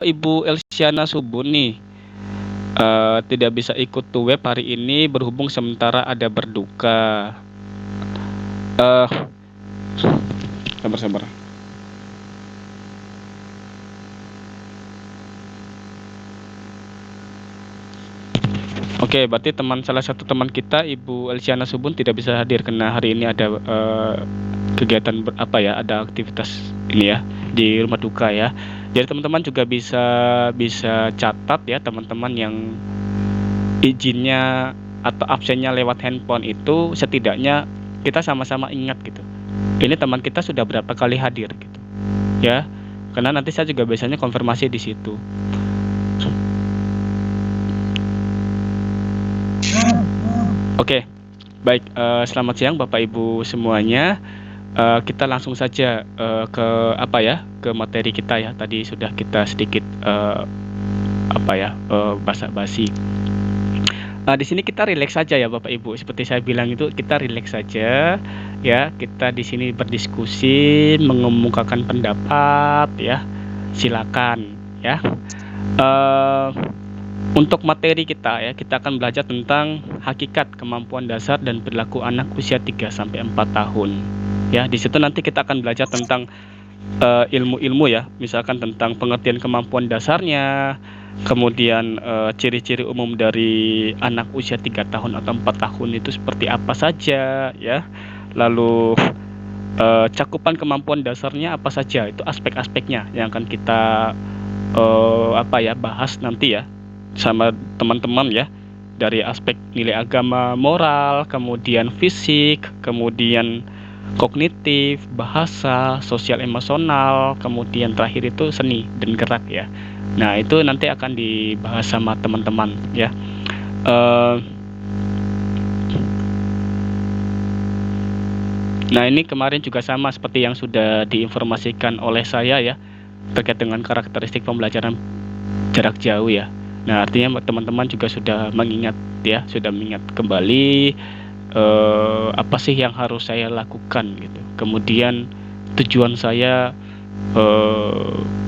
Ibu Elsiana Subun nih tidak bisa ikut to web hari ini berhubung sementara ada berduka. Eh, Sabar. Oke, berarti salah satu teman kita, Ibu Elsiana Subun tidak bisa hadir karena hari ini ada kegiatan ada aktivitas ini ya di rumah duka ya. Jadi teman-teman juga bisa catat ya, teman-teman yang izinnya atau absennya lewat handphone itu setidaknya kita sama-sama ingat gitu. Ini teman kita sudah berapa kali hadir gitu. Ya. Karena nanti saya juga biasanya konfirmasi di situ. Oke. Baik, selamat siang Bapak Ibu semuanya. Kita langsung saja ke materi kita ya. Tadi sudah kita sedikit basa-basi. Di sini kita rileks saja ya Bapak Ibu. Seperti saya bilang itu kita rileks saja ya. Kita di sini berdiskusi, mengemukakan pendapat ya. Silakan ya. Untuk materi kita ya, kita akan belajar tentang hakikat kemampuan dasar dan perilaku anak usia 3 sampai 4 tahun. Ya, di situ nanti kita akan belajar tentang ilmu-ilmu ya, misalkan tentang pengertian kemampuan dasarnya, kemudian ciri-ciri umum dari anak usia 3 tahun atau 4 tahun itu seperti apa saja ya. Lalu cakupan kemampuan dasarnya apa saja, itu aspek-aspeknya yang akan kita bahas nanti ya sama teman-teman ya, dari aspek nilai agama, moral, kemudian fisik, kemudian kognitif, bahasa, sosial emosional, kemudian terakhir itu seni dan gerak ya. Nah, itu nanti akan dibahas sama teman-teman ya. Nah, ini kemarin juga sama seperti yang sudah diinformasikan oleh saya ya, terkait dengan karakteristik pembelajaran jarak jauh ya. Nah, artinya teman-teman juga sudah mengingat kembali apa sih yang harus saya lakukan gitu. Kemudian tujuan saya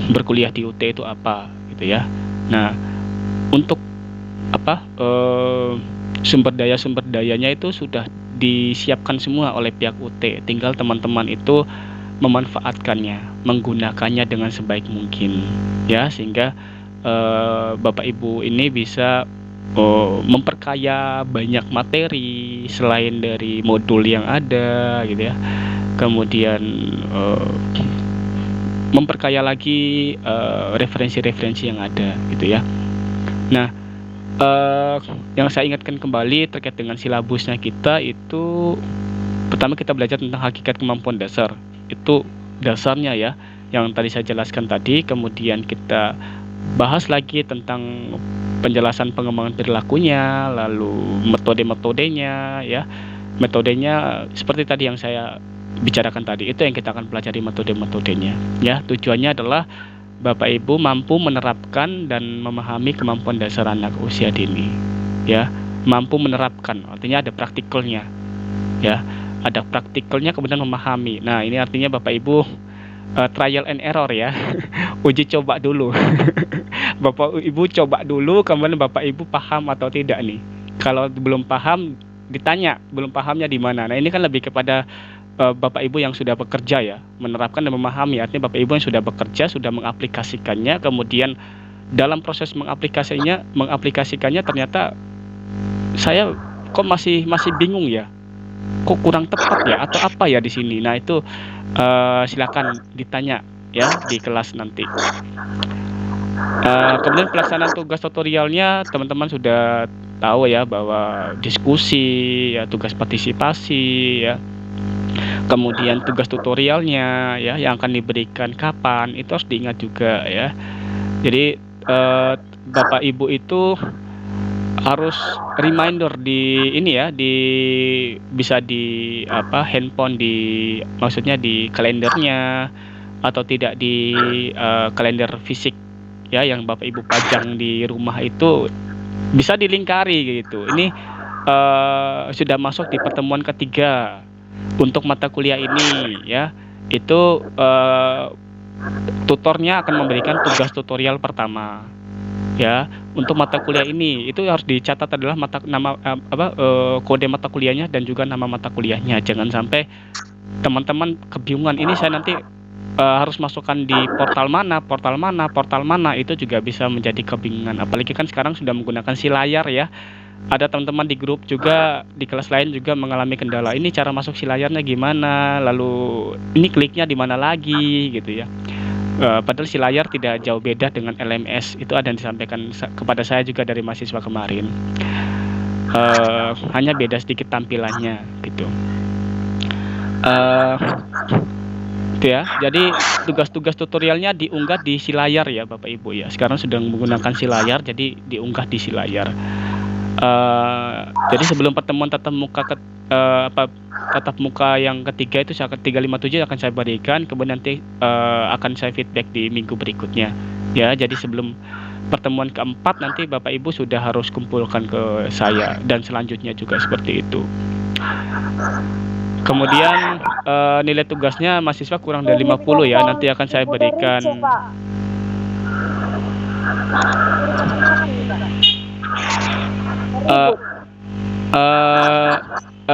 berkuliah di UT itu apa gitu ya. Nah, untuk sumber dayanya itu sudah disiapkan semua oleh pihak UT. Tinggal teman-teman itu memanfaatkannya, menggunakannya dengan sebaik mungkin ya, sehingga Bapak Ibu ini bisa memperkaya banyak materi selain dari modul yang ada gitu ya. Kemudian memperkaya lagi referensi-referensi yang ada gitu ya. Nah, yang saya ingatkan kembali terkait dengan silabusnya kita itu, pertama kita belajar tentang hakikat kemampuan dasar. Itu dasarnya ya, yang tadi saya jelaskan tadi. Kemudian kita bahas lagi tentang penjelasan pengembangan perilakunya, lalu metode-metodenya ya. Metodenya seperti tadi yang saya bicarakan tadi, itu yang kita akan pelajari metode-metodenya ya. Tujuannya adalah Bapak Ibu mampu menerapkan dan memahami kemampuan dasar anak usia dini ya. Mampu menerapkan artinya ada praktikalnya ya. Ada praktikalnya kemudian memahami. Nah, ini artinya Bapak Ibu trial and error ya. Uji coba dulu. Bapak Ibu coba dulu, kemudian Bapak Ibu paham atau tidak nih. Kalau belum paham, ditanya belum pahamnya di mana. Nah, ini kan lebih kepada Bapak Ibu yang sudah bekerja ya, menerapkan dan memahami. Artinya Bapak Ibu yang sudah bekerja, sudah mengaplikasikannya, kemudian dalam proses mengaplikasikannya ternyata saya kok masih bingung ya, kok kurang tepat ya, atau apa ya di sini. Nah, itu silakan ditanya ya di kelas nanti. Kemudian pelaksanaan tugas tutorialnya teman-teman sudah tahu ya, bahwa diskusi ya, tugas partisipasi ya. Kemudian tugas tutorialnya ya, yang akan diberikan kapan, itu harus diingat juga ya. Jadi Bapak Ibu itu harus reminder di ini ya, bisa di handphone, maksudnya di kalendernya, atau tidak di kalender fisik ya, yang Bapak Ibu pajang di rumah itu bisa dilingkari gitu. Ini sudah masuk di pertemuan ketiga untuk mata kuliah ini ya. Itu tutornya akan memberikan tugas tutorial pertama. Ya, untuk mata kuliah ini itu harus dicatat adalah kode mata kuliahnya dan juga nama mata kuliahnya. Jangan sampai teman-teman kebingungan, ini saya nanti harus masukkan di portal mana, itu juga bisa menjadi kebingungan. Apalagi kan sekarang sudah menggunakan si layar ya. Ada teman-teman di grup juga, di kelas lain juga mengalami kendala. Ini cara masuk si layarnya gimana? Lalu ini kliknya di mana lagi gitu ya. Padahal si layar tidak jauh beda dengan LMS. Itu ada yang disampaikan kepada saya juga dari mahasiswa kemarin. Hanya beda sedikit tampilannya gitu. Itu ya. Jadi tugas-tugas tutorialnya diunggah di si layar ya Bapak Ibu ya. Sekarang sedang menggunakan si layar, jadi diunggah di si layar. Jadi sebelum pertemuan tatap muka yang ketiga itu 357 akan saya berikan, kemudian nanti akan saya feedback di minggu berikutnya ya. Jadi sebelum pertemuan keempat nanti Bapak Ibu sudah harus kumpulkan ke saya, dan selanjutnya juga seperti itu. Kemudian nilai tugasnya mahasiswa kurang dari 50 ya, nanti akan saya berikan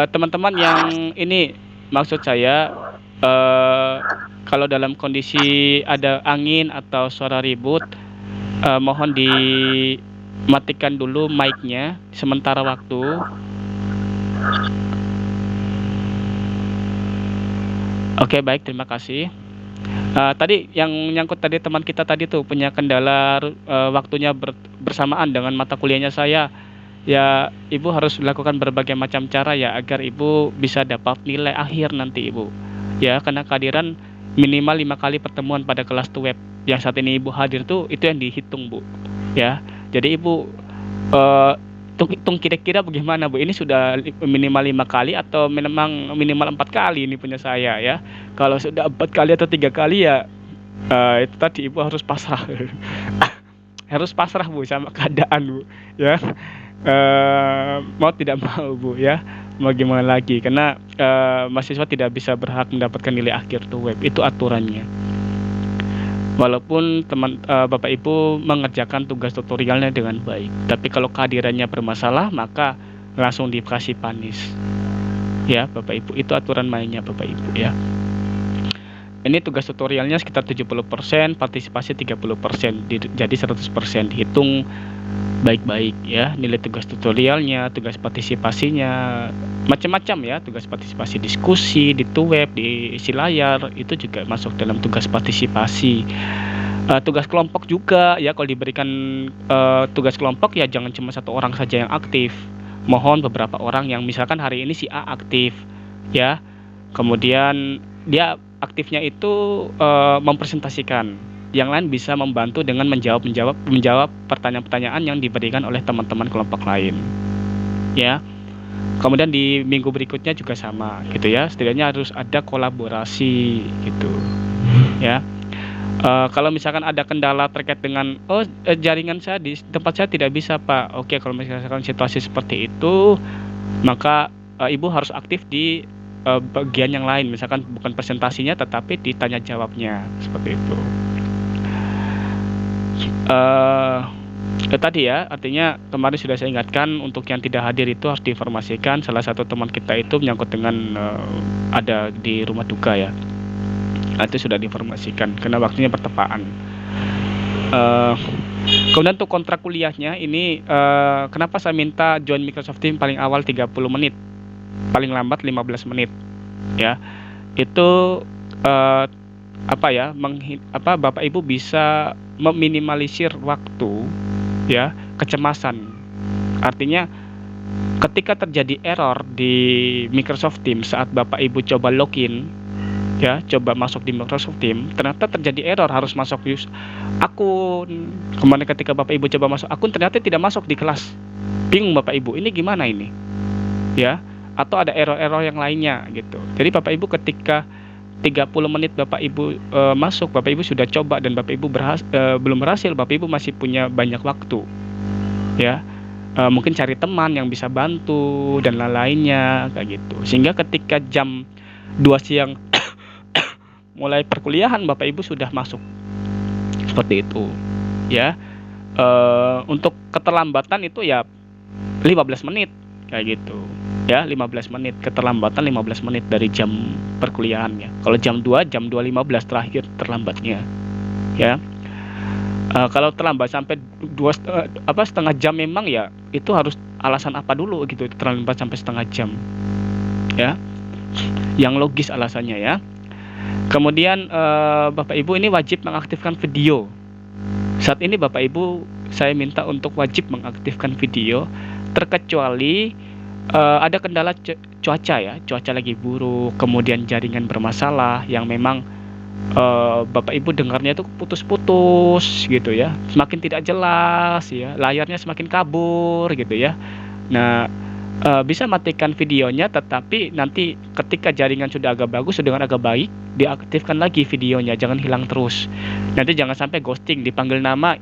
teman-teman yang ini, maksud saya kalau dalam kondisi ada angin atau suara ribut, mohon dimatikan dulu mic-nya sementara waktu. Oke, baik, terima kasih. Tadi yang nyangkut tadi teman kita tadi tuh punya kendala waktunya bersamaan dengan mata kuliahnya saya. Ya, Ibu harus melakukan berbagai macam cara ya agar Ibu bisa dapat nilai akhir nanti Ibu. Ya, karena kehadiran minimal 5 kali pertemuan pada kelas web yang saat ini Ibu hadir tuh, itu yang dihitung Bu. Ya, jadi Ibu hitung kira-kira bagaimana Bu? Ini sudah minimal 5 kali atau memang minimal 4 kali ini punya saya ya. Kalau sudah 4 kali atau 3 kali ya itu tadi Ibu harus pasrah. Harus pasrah Bu sama keadaan Bu ya. Mau tidak mau Bu ya, mau gimana lagi, karena mahasiswa tidak bisa berhak mendapatkan nilai akhir tuh web, itu aturannya. Walaupun Bapak Ibu mengerjakan tugas tutorialnya dengan baik, tapi kalau kehadirannya bermasalah maka langsung dikasih panis ya Bapak Ibu. Itu aturan mainnya Bapak Ibu ya. Ini tugas tutorialnya sekitar 70%, partisipasi 30%, jadi 100%. Dihitung baik-baik ya, nilai tugas tutorialnya, tugas partisipasinya, macam-macam ya. Tugas partisipasi diskusi di web, di isi layar, itu juga masuk dalam tugas partisipasi. Tugas kelompok juga ya, kalau diberikan tugas kelompok ya jangan cuma satu orang saja yang aktif. Mohon beberapa orang, yang misalkan hari ini si A aktif ya, kemudian dia aktifnya itu mempresentasikan, yang lain bisa membantu dengan menjawab pertanyaan-pertanyaan yang diberikan oleh teman-teman kelompok lain ya. Kemudian di minggu berikutnya juga sama gitu ya, setidaknya harus ada kolaborasi gitu ya. Kalau misalkan ada kendala terkait dengan jaringan saya di tempat saya tidak bisa Pak, oke, kalau misalkan situasi seperti itu maka Ibu harus aktif di bagian yang lain, misalkan bukan presentasinya tetapi ditanya jawabnya, seperti itu. Tadi ya, artinya kemarin sudah saya ingatkan untuk yang tidak hadir itu harus diinformasikan. Salah satu teman kita itu menyangkut dengan ada di rumah duka ya, itu sudah diinformasikan karena waktunya bertepaan. Kemudian untuk kontrak kuliahnya ini, kenapa saya minta join Microsoft Teams paling awal 30 menit, paling lambat 15 menit ya. Itu Bapak Ibu bisa meminimalisir waktu ya, kecemasan. Artinya ketika terjadi error di Microsoft Teams saat Bapak Ibu coba login ya, coba masuk di Microsoft Teams, ternyata terjadi error harus masuk akun. Kemudian ketika Bapak Ibu coba masuk akun ternyata tidak masuk di kelas. Bingung Bapak Ibu, ini gimana ini? Ya, atau ada error-error yang lainnya gitu. Jadi Bapak Ibu ketika 30 menit Bapak Ibu masuk, Bapak Ibu sudah coba dan Bapak Ibu belum berhasil, Bapak Ibu masih punya banyak waktu ya. Mungkin cari teman yang bisa bantu dan lain-lainnya kayak gitu. Sehingga ketika jam 2 siang mulai perkuliahan Bapak Ibu sudah masuk, seperti itu ya. Untuk keterlambatan itu ya 15 menit kayak gitu ya, 15 menit keterlambatan, 15 menit dari jam perkuliahannya. Kalau jam 2:15 terakhir terlambatnya ya. Kalau terlambat sampai setengah jam, memang ya itu harus alasan apa dulu gitu, terlambat sampai setengah jam ya, yang logis alasannya ya. Kemudian Bapak Ibu ini wajib mengaktifkan video. Saat ini Bapak Ibu saya minta untuk wajib mengaktifkan video, terkecuali ada kendala cuaca ya, cuaca lagi buruk, kemudian jaringan bermasalah yang memang Bapak Ibu dengarnya itu putus-putus gitu ya, semakin tidak jelas ya, layarnya semakin kabur gitu ya. Nah, bisa matikan videonya, tetapi nanti ketika jaringan sudah agak bagus, sudah agak baik, diaktifkan lagi videonya, jangan hilang terus. Nanti jangan sampai ghosting, dipanggil nama,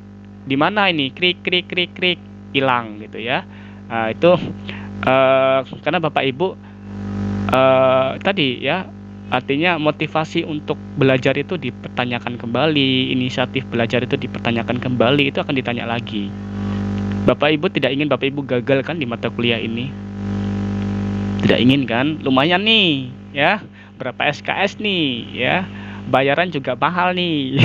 di mana ini, krik krik krik krik, hilang gitu ya. Itu karena Bapak Ibu tadi ya, artinya motivasi untuk belajar itu dipertanyakan kembali, inisiatif belajar itu dipertanyakan kembali, itu akan ditanya lagi. Bapak Ibu tidak ingin Bapak Ibu gagal kan di mata kuliah ini? Tidak ingin kan? Lumayan nih ya, berapa SKS nih ya, bayaran juga mahal nih.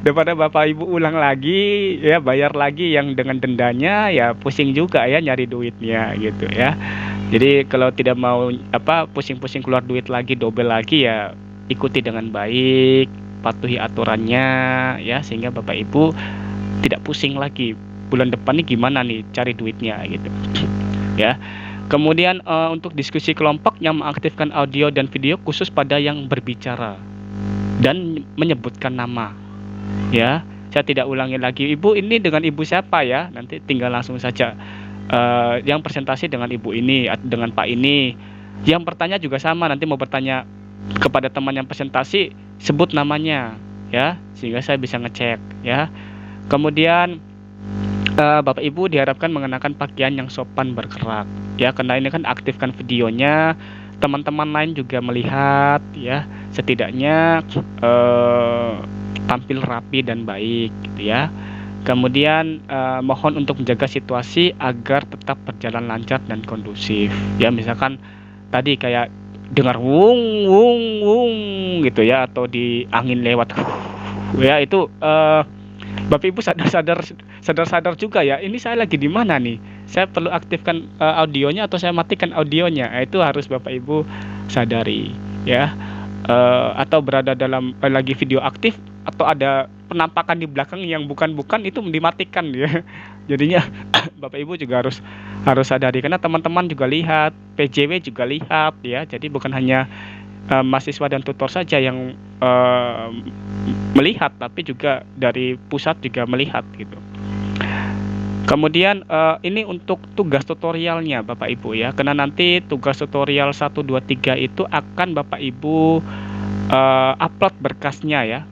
Daripada Bapak Ibu ulang lagi ya, bayar lagi yang dengan dendanya, ya pusing juga ya nyari duitnya gitu ya. Jadi kalau tidak mau pusing-pusing keluar duit lagi, double lagi, ya ikuti dengan baik, patuhi aturannya ya, sehingga Bapak Ibu tidak pusing lagi bulan depan nih gimana nih cari duitnya gitu ya. Kemudian untuk diskusi kelompok yang mengaktifkan audio dan video khusus pada yang berbicara dan menyebutkan nama ya. Saya tidak ulangi lagi, Ibu ini dengan Ibu siapa ya, nanti tinggal langsung saja yang presentasi dengan Ibu ini, dengan Pak ini. Yang bertanya juga sama, nanti mau bertanya kepada teman yang presentasi, sebut namanya ya, sehingga saya bisa ngecek ya. Kemudian Bapak Ibu diharapkan mengenakan pakaian yang sopan berkerak ya, karena ini kan aktifkan videonya, teman-teman lain juga melihat ya, setidaknya tampil rapi dan baik gitu ya. Kemudian mohon untuk menjaga situasi agar tetap berjalan lancar dan kondusif ya. Misalkan tadi kayak dengar wung wung wung gitu ya, atau di angin lewat ya, itu Bapak Ibu sadar juga ya, ini saya lagi di mana nih, saya perlu aktifkan audionya atau saya matikan audionya. Itu harus Bapak Ibu sadari ya. Atau berada dalam lagi video aktif, atau ada penampakan di belakang yang bukan itu dimatikan ya. Jadinya Bapak Ibu juga harus sadari, karena teman-teman juga lihat, PJW juga lihat ya. Jadi bukan hanya mahasiswa dan tutor saja yang melihat, tapi juga dari pusat juga melihat gitu. Kemudian ini untuk tugas tutorialnya Bapak Ibu ya, karena nanti tugas tutorial 1, 2, 3 itu akan Bapak Ibu upload berkasnya ya.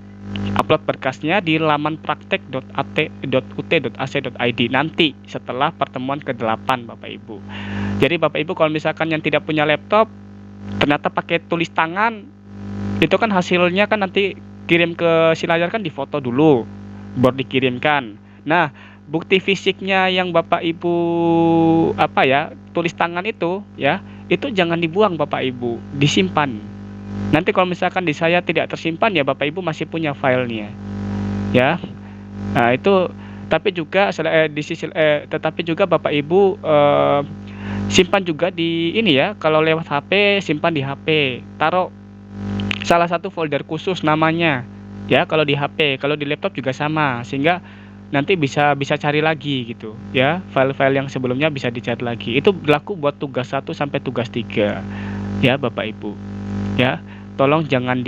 Upload berkasnya di laman praktek.ut.ac.id nanti setelah pertemuan ke-8 Bapak Ibu. Jadi Bapak Ibu kalau misalkan yang tidak punya laptop, ternyata pakai tulis tangan, itu kan hasilnya kan nanti kirim ke si layar kan difoto dulu baru dikirimkan. Nah, bukti fisiknya yang Bapak Ibu tulis tangan itu ya, itu jangan dibuang Bapak Ibu, disimpan. Nanti kalau misalkan di saya tidak tersimpan ya, Bapak Ibu masih punya filenya ya. Nah, itu tetapi juga Bapak Ibu simpan juga di ini ya, kalau lewat HP simpan di HP, taruh salah satu folder khusus namanya ya, kalau di HP. Kalau di laptop juga sama, sehingga nanti bisa cari lagi gitu ya, file-file yang sebelumnya bisa dicari lagi. Itu berlaku buat tugas 1 sampai tugas 3 ya Bapak Ibu ya. Tolong jangan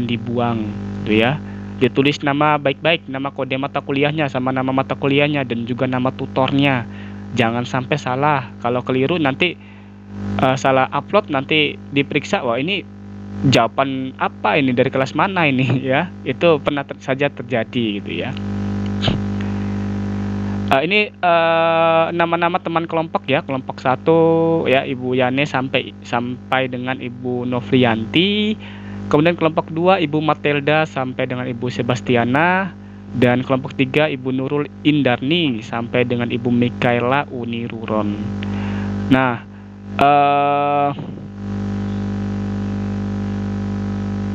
dibuang gitu ya. Ditulis nama baik-baik, nama kode mata kuliahnya sama nama mata kuliahnya, dan juga nama tutornya. Jangan sampai salah. Kalau keliru nanti salah upload, nanti diperiksa, wah ini jawaban apa ini, dari kelas mana ini ya. Itu pernah saja terjadi gitu ya. Ini nama-nama teman kelompok ya. Kelompok 1 ya, Ibu Yane sampai dengan Ibu Novrianti. Kemudian kelompok 2 Ibu Matilda sampai dengan Ibu Sebastiana, dan kelompok 3 Ibu Nurul Indarni sampai dengan Ibu Mikaela Uniruron. Nah,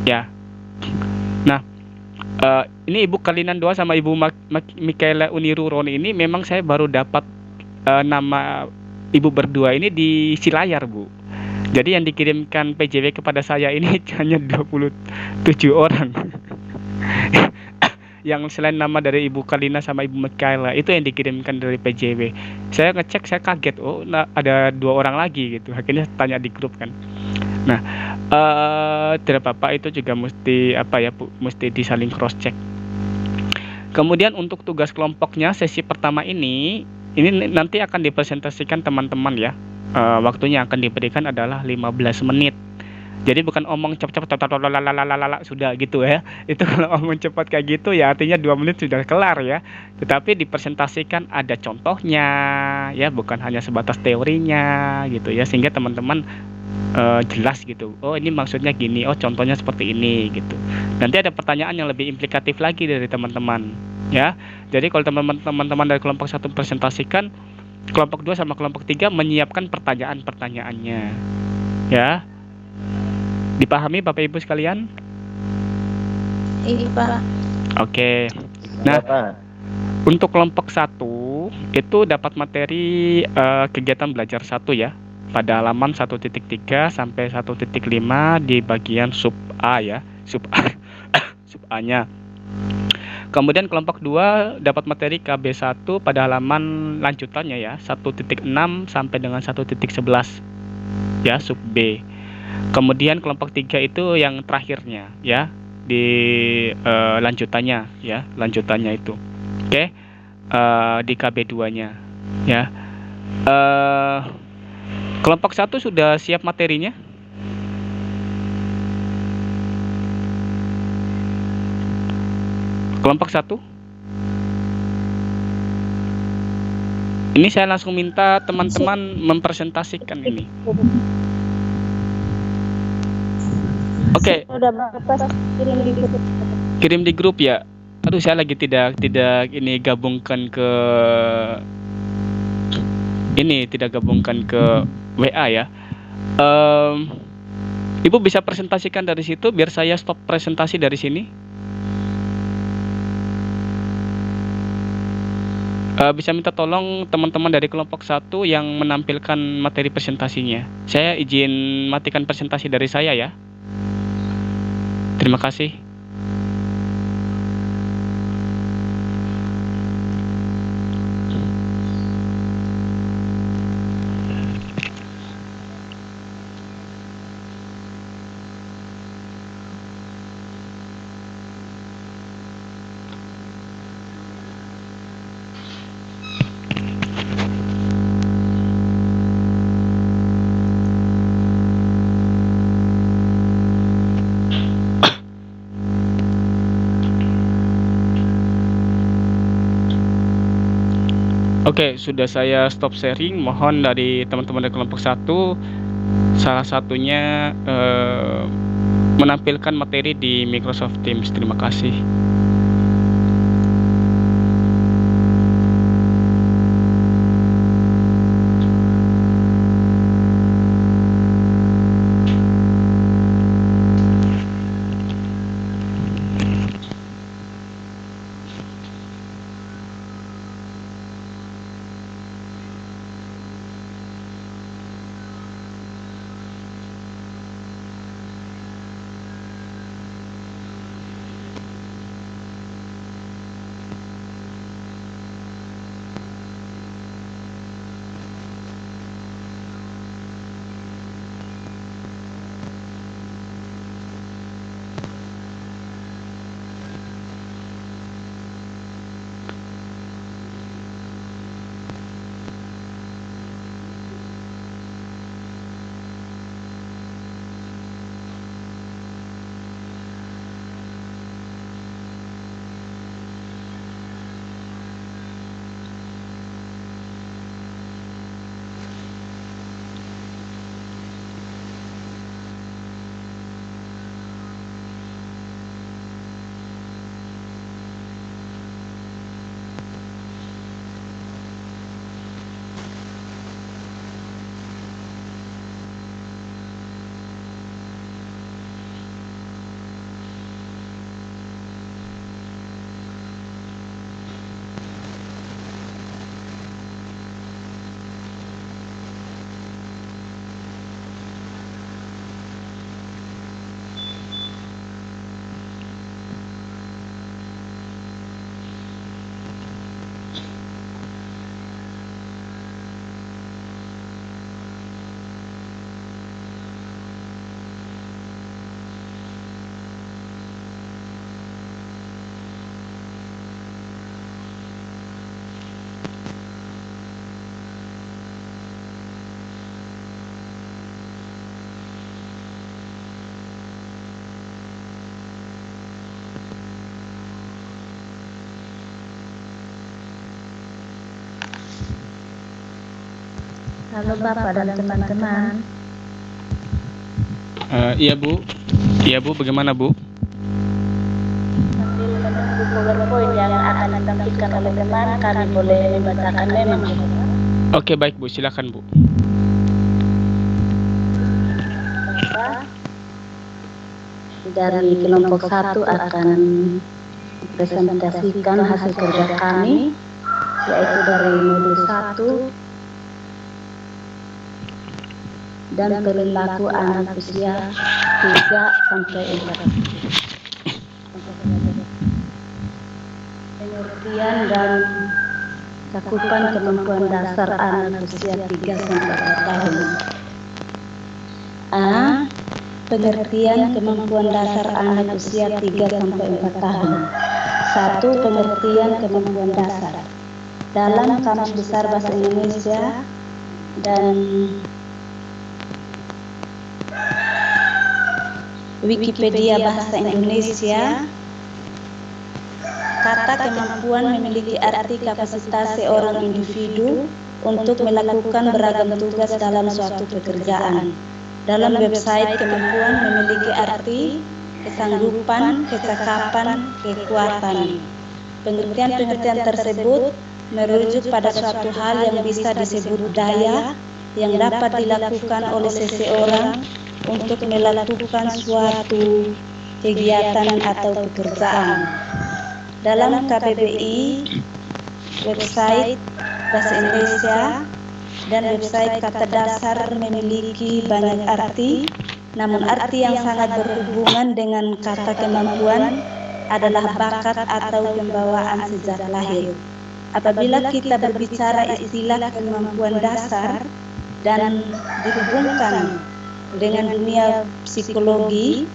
ya. Nah, ini Ibu Kalinan 2 sama Ibu Mikaela Uniruron ini memang saya baru dapat nama Ibu berdua ini di Silayar, Bu. Jadi yang dikirimkan PJW kepada saya ini hanya 27 orang. Yang selain nama dari Ibu Kalina sama Ibu Mikaela itu yang dikirimkan dari PJW. Saya ngecek, saya kaget, oh ada 2 orang lagi gitu. Akhirnya tanya di grup kan. Nah, tidak apa-apa, itu juga mesti mesti disaling cross check. Kemudian untuk tugas kelompoknya sesi pertama ini nanti akan dipresentasikan teman-teman ya. Waktunya akan diberikan adalah 15 menit. Jadi bukan omong cepat-cepat sudah gitu ya. Itu kalau omong cepat kayak gitu ya artinya 2 menit sudah kelar ya. Tetapi dipresentasikan ada contohnya ya, bukan hanya sebatas teorinya gitu ya, sehingga teman-teman jelas gitu. Oh, ini maksudnya gini, oh contohnya seperti ini gitu. Nanti ada pertanyaan yang lebih implikatif lagi dari teman-teman ya. Jadi kalau teman-teman dari kelompok 1 presentasikan, kelompok 2 sama kelompok 3 menyiapkan pertanyaan-pertanyaannya. Ya. Dipahami Bapak Ibu sekalian? Iya, Pak. Oke. Nah, untuk kelompok 1 itu dapat materi kegiatan belajar 1 ya, pada halaman 1.3 sampai 1.5 di bagian sub A ya, sub A-nya. Kemudian kelompok 2 dapat materi KB1 pada halaman lanjutannya ya, 1.6 sampai dengan 1.11 ya, sub B. Kemudian kelompok 3 itu yang terakhirnya ya, di lanjutannya ya, lanjutannya itu. Oke. Di KB2-nya ya. Kelompok 1 sudah siap materinya? Kelompok 1? Ini saya langsung minta teman-teman mempresentasikan ini. Oke. Sudah Bapak Kirim di grup ya. Aduh, saya lagi tidak ini gabungkan ke WA ya. Ibu bisa presentasikan dari situ biar saya stop presentasi dari sini. Bisa minta tolong teman-teman dari kelompok 1 yang menampilkan materi presentasinya. Saya izin matikan presentasi dari saya ya. Terima kasih. Oke, sudah saya stop sharing. Mohon dari teman-teman dari kelompok 1 salah satunya menampilkan materi di Microsoft Teams. Terima kasih. Halo Bapak dan teman-teman. Iya Bu, bagaimana Bu? Sambil menunggu PowerPoint yang akan ditampilkan oleh teman, kami boleh membacakan memang. Oke baik Bu, silakan Bu. Bapak dari kelompok 1 akan presentasikan hasil kerja kami, yaitu dari modul 1 dan perilaku anak usia 3 sampai 4. Pengertian dan cakupan kemampuan dasar anak usia 3 sampai 4 tahun. A. Pengertian kemampuan dasar anak usia 3 sampai 4 tahun. 1. Pengertian kemampuan dasar. Dalam Kamus Besar Bahasa Indonesia dan Wikipedia Bahasa Indonesia, kata kemampuan memiliki arti kapasitas seorang individu untuk melakukan beragam tugas dalam suatu pekerjaan. Dalam website, kemampuan memiliki arti kesanggupan, kecakapan, kekuatan. Pengertian-pengertian tersebut merujuk pada suatu hal yang bisa disebut daya yang dapat dilakukan oleh seseorang untuk melakukan suatu kegiatan atau pekerjaan. Dalam KBBI, website Bahasa Indonesia dan website Kata Dasar memiliki banyak arti, namun arti yang sangat berhubungan dengan kata kemampuan adalah bakat atau pembawaan sejak lahir. Apabila kita berbicara istilah kemampuan dasar dan dihubungkan dengan dunia psikologi,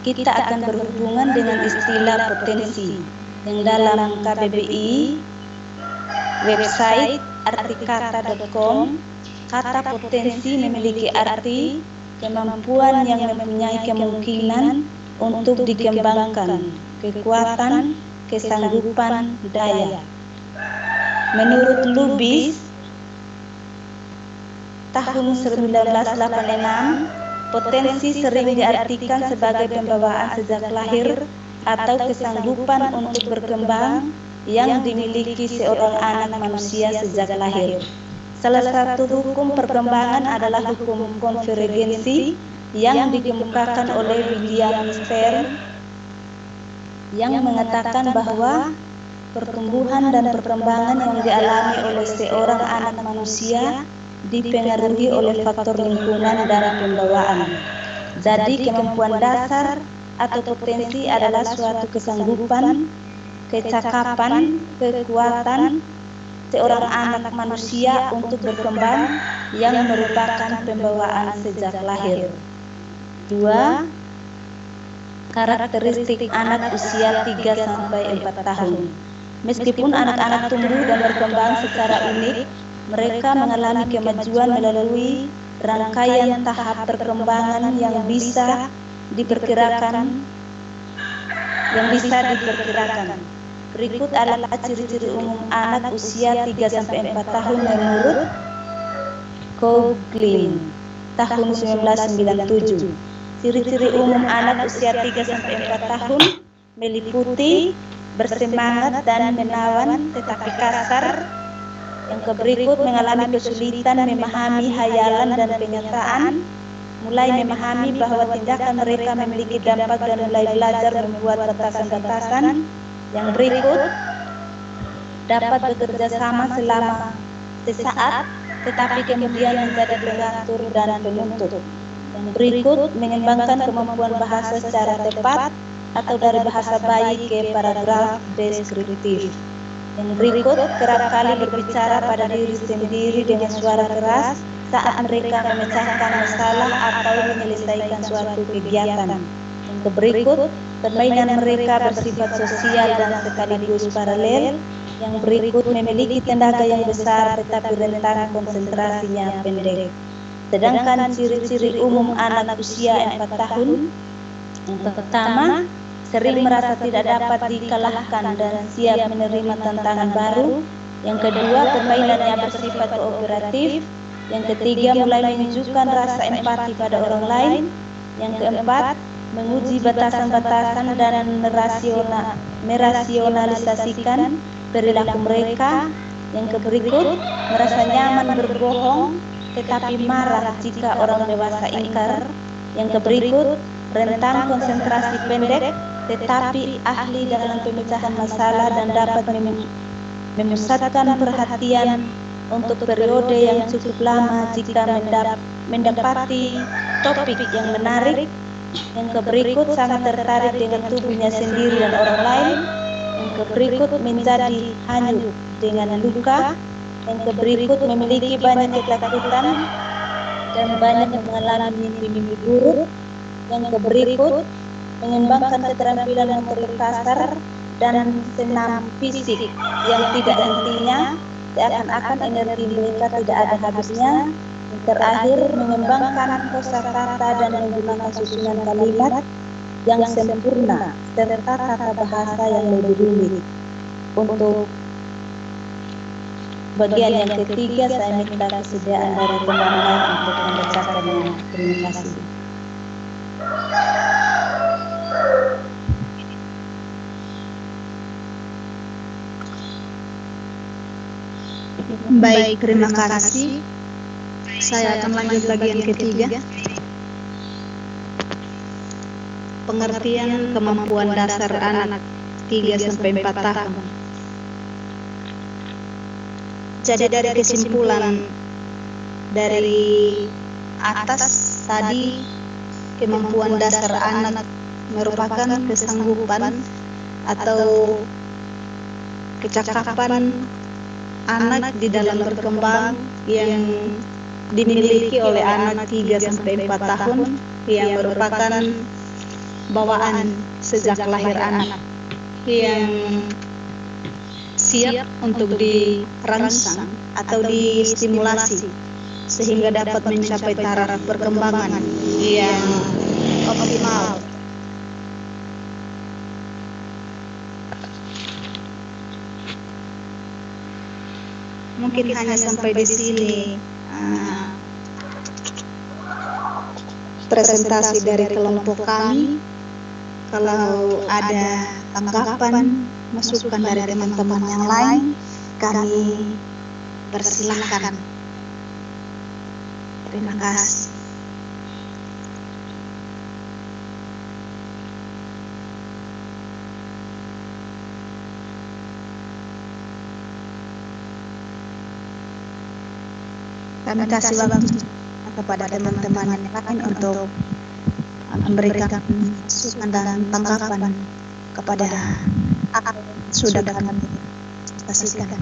kita akan berhubungan dengan istilah potensi yang dalam KBBI website artikata.com, kata potensi memiliki arti kemampuan yang mempunyai kemungkinan untuk dikembangkan, kekuatan, kesanggupan, daya. Menurut Lubis tahun 1986, potensi sering diartikan sebagai pembawaan sejak lahir atau kesanggupan untuk berkembang yang dimiliki seorang anak manusia sejak lahir. Salah satu hukum perkembangan adalah hukum konvergensi yang dikemukakan oleh William Stern, yang mengatakan bahwa pertumbuhan dan perkembangan yang dialami oleh seorang anak manusia dipengaruhi oleh faktor lingkungan dan pembawaan. Jadi kemampuan dasar atau potensi adalah suatu kesanggupan, kecakapan, kekuatan seorang anak manusia untuk berkembang yang merupakan pembawaan sejak lahir. 2. Karakteristik anak usia 3 sampai 4 tahun. Meskipun anak-anak tumbuh dan berkembang secara unik, mereka mengalami kemajuan melalui rangkaian tahap perkembangan yang bisa diperkirakan. Berikut adalah ciri-ciri umum anak usia 3 sampai 4 tahun menurut Coughlin tahun 1997. Ciri-ciri umum anak usia 3 sampai 4 tahun meliputi bersemangat dan menawan tetapi kasar. Yang berikut mengalami kesulitan memahami hayalan dan kenyataan, mulai memahami bahwa tindakan mereka memiliki dampak dan mulai belajar membuat batasan-batasan. Yang berikut dapat bekerja sama selama sesaat, tetapi kemudian menjadi pengatur dan penuntut. Yang berikut mengembangkan kemampuan bahasa secara tepat atau dari bahasa bayi ke paragraf deskriptif. Yang berikut kerap kali berbicara pada diri sendiri dengan suara keras saat mereka memecahkan masalah atau menyelesaikan suatu kegiatan. Yang berikut permainan mereka bersifat sosial dan sekaligus paralel. Yang berikut memiliki tenaga yang besar tetapi rentang konsentrasinya pendek. Sedangkan ciri-ciri umum anak usia 4 tahun, yang pertama, sering merasa tidak dapat dikalahkan dan siap menerima tantangan baru, Yang kedua, permainannya bersifat kooperatif. Yang ketiga, mulai menunjukkan rasa empati pada orang lain. Yang keempat, menguji batasan-batasan dan merasionalisasikan perilaku mereka. Yang berikut, merasa nyaman berbohong tetapi marah jika orang dewasa ingkar. Yang berikut, rentang konsentrasi pendek tetapi ahli dalam pemecahan masalah dan dapat memusatkan perhatian untuk periode yang cukup lama jika mendapati topik yang menarik. Yang berikut, sangat tertarik dengan tubuhnya sendiri dan orang lain. Yang berikut, menjadi hanyut dengan luka. Yang berikut, memiliki banyak ketakutan dan banyak mengalami mimpi buruk. Yang berikut, mengembangkan keterampilan motorik kasar dan senam fisik yang tidak hentinya, seakan-akan energi mereka tidak ada habisnya. Yang terakhir, mengembangkan kosakata dan menggunakan susunan kalimat yang sempurna serta tata bahasa yang lebih rumit. Untuk bagian yang ketiga, saya minta kesediaan dari teman-teman untuk membacakannya. Terima kasih. Baik, terima kasih. Saya akan lanjut bagian ketiga. Pengertian kemampuan dasar anak 3-4 tahun. Jadi dari kesimpulan dari atas tadi, kemampuan dasar anak merupakan kesanggupan atau kecakapan anak di dalam berkembang yang dimiliki oleh anak 3-4 tahun, yang merupakan bawaan sejak lahir anak yang siap untuk dirangsang atau distimulasi sehingga dapat mencapai taraf perkembangan yang optimal. Mungkin hanya sampai di sini presentasi dari kelompok kami. Kalau ada tanggapan, masukan dari teman-teman yang lain, kami persilahkan. Terima kasih. Kami kasih waktu kepada teman-teman yang lain untuk memberikan masukan dan tanggapan kepada apa yang sudah kami presentasikan.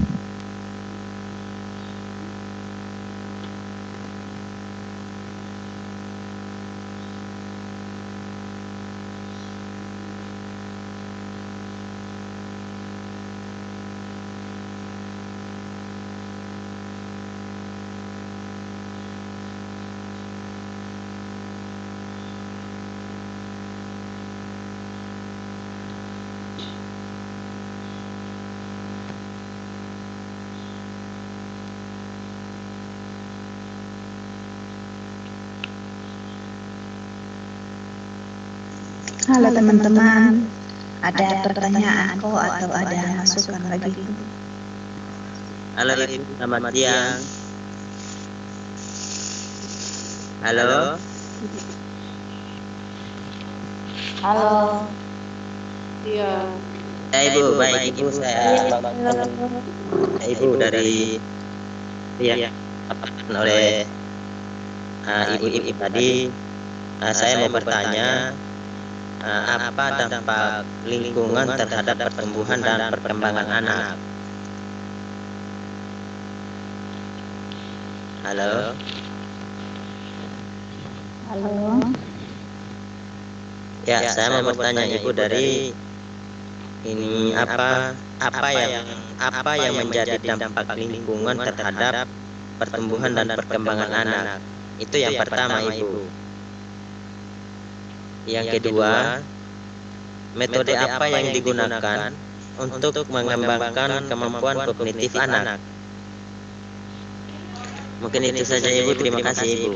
Halo teman-teman, ada pertanyaan atau ada masukan bagiku? Halo Ibu, selamat siang. Halo. Halo. Iya. Ya Ibu, baik Ibu, saya Ibu dari yang oleh Ibu tadi. Saya mau bertanya, apa dampak lingkungan terhadap pertumbuhan dan perkembangan anak? Halo. Halo. Ya, saya mau bertanya Ibu dari ini apa yang menjadi dampak lingkungan terhadap pertumbuhan dan perkembangan anak? Itu yang pertama Ibu. Yang kedua, metode apa yang digunakan untuk mengembangkan kemampuan kognitif anak. Mungkin itu saja Ibu, terima kasih Ibu.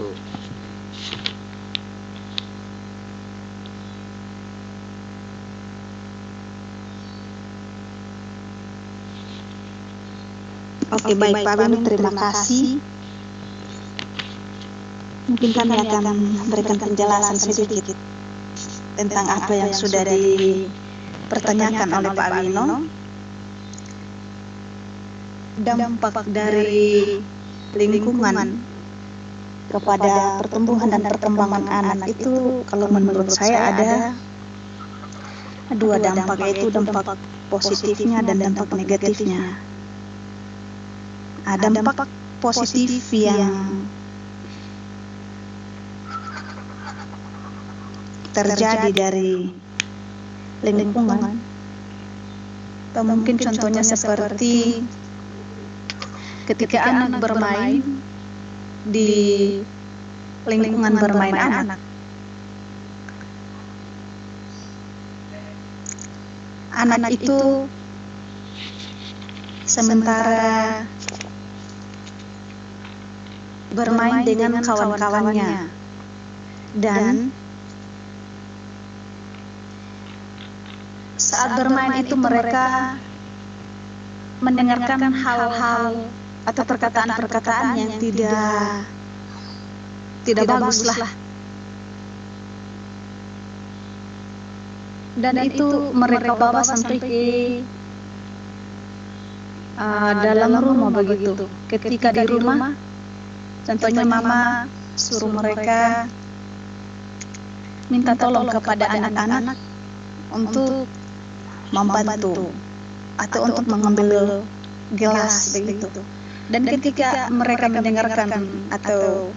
Oke, baik Pak Beni, terima kasih. Mungkin kami akan memberikan penjelasan sedikit tentang apa yang sudah dipertanyakan oleh Pak Wino. Dampak dari lingkungan kepada pertumbuhan dan perkembangan anak itu, kalau menurut saya ada dua dampak, yaitu dampak positifnya dan dampak negatifnya. Dampak positif yang terjadi dari lingkungan, atau mungkin contohnya seperti ketika anak bermain di lingkungan bermain anak, anak itu sementara bermain dengan kawan-kawannya dan saat bermain itu mereka mendengarkan hal-hal atau perkataan-perkataan yang tidak bagus lah. Dan itu mereka bawa sampai ke dalam rumah begitu. Ketika di rumah, contohnya mama suruh mereka minta tolong kepada anak-anak untuk membantu atau untuk mengambil gelas begitu. Dan ketika mereka mendengarkan atau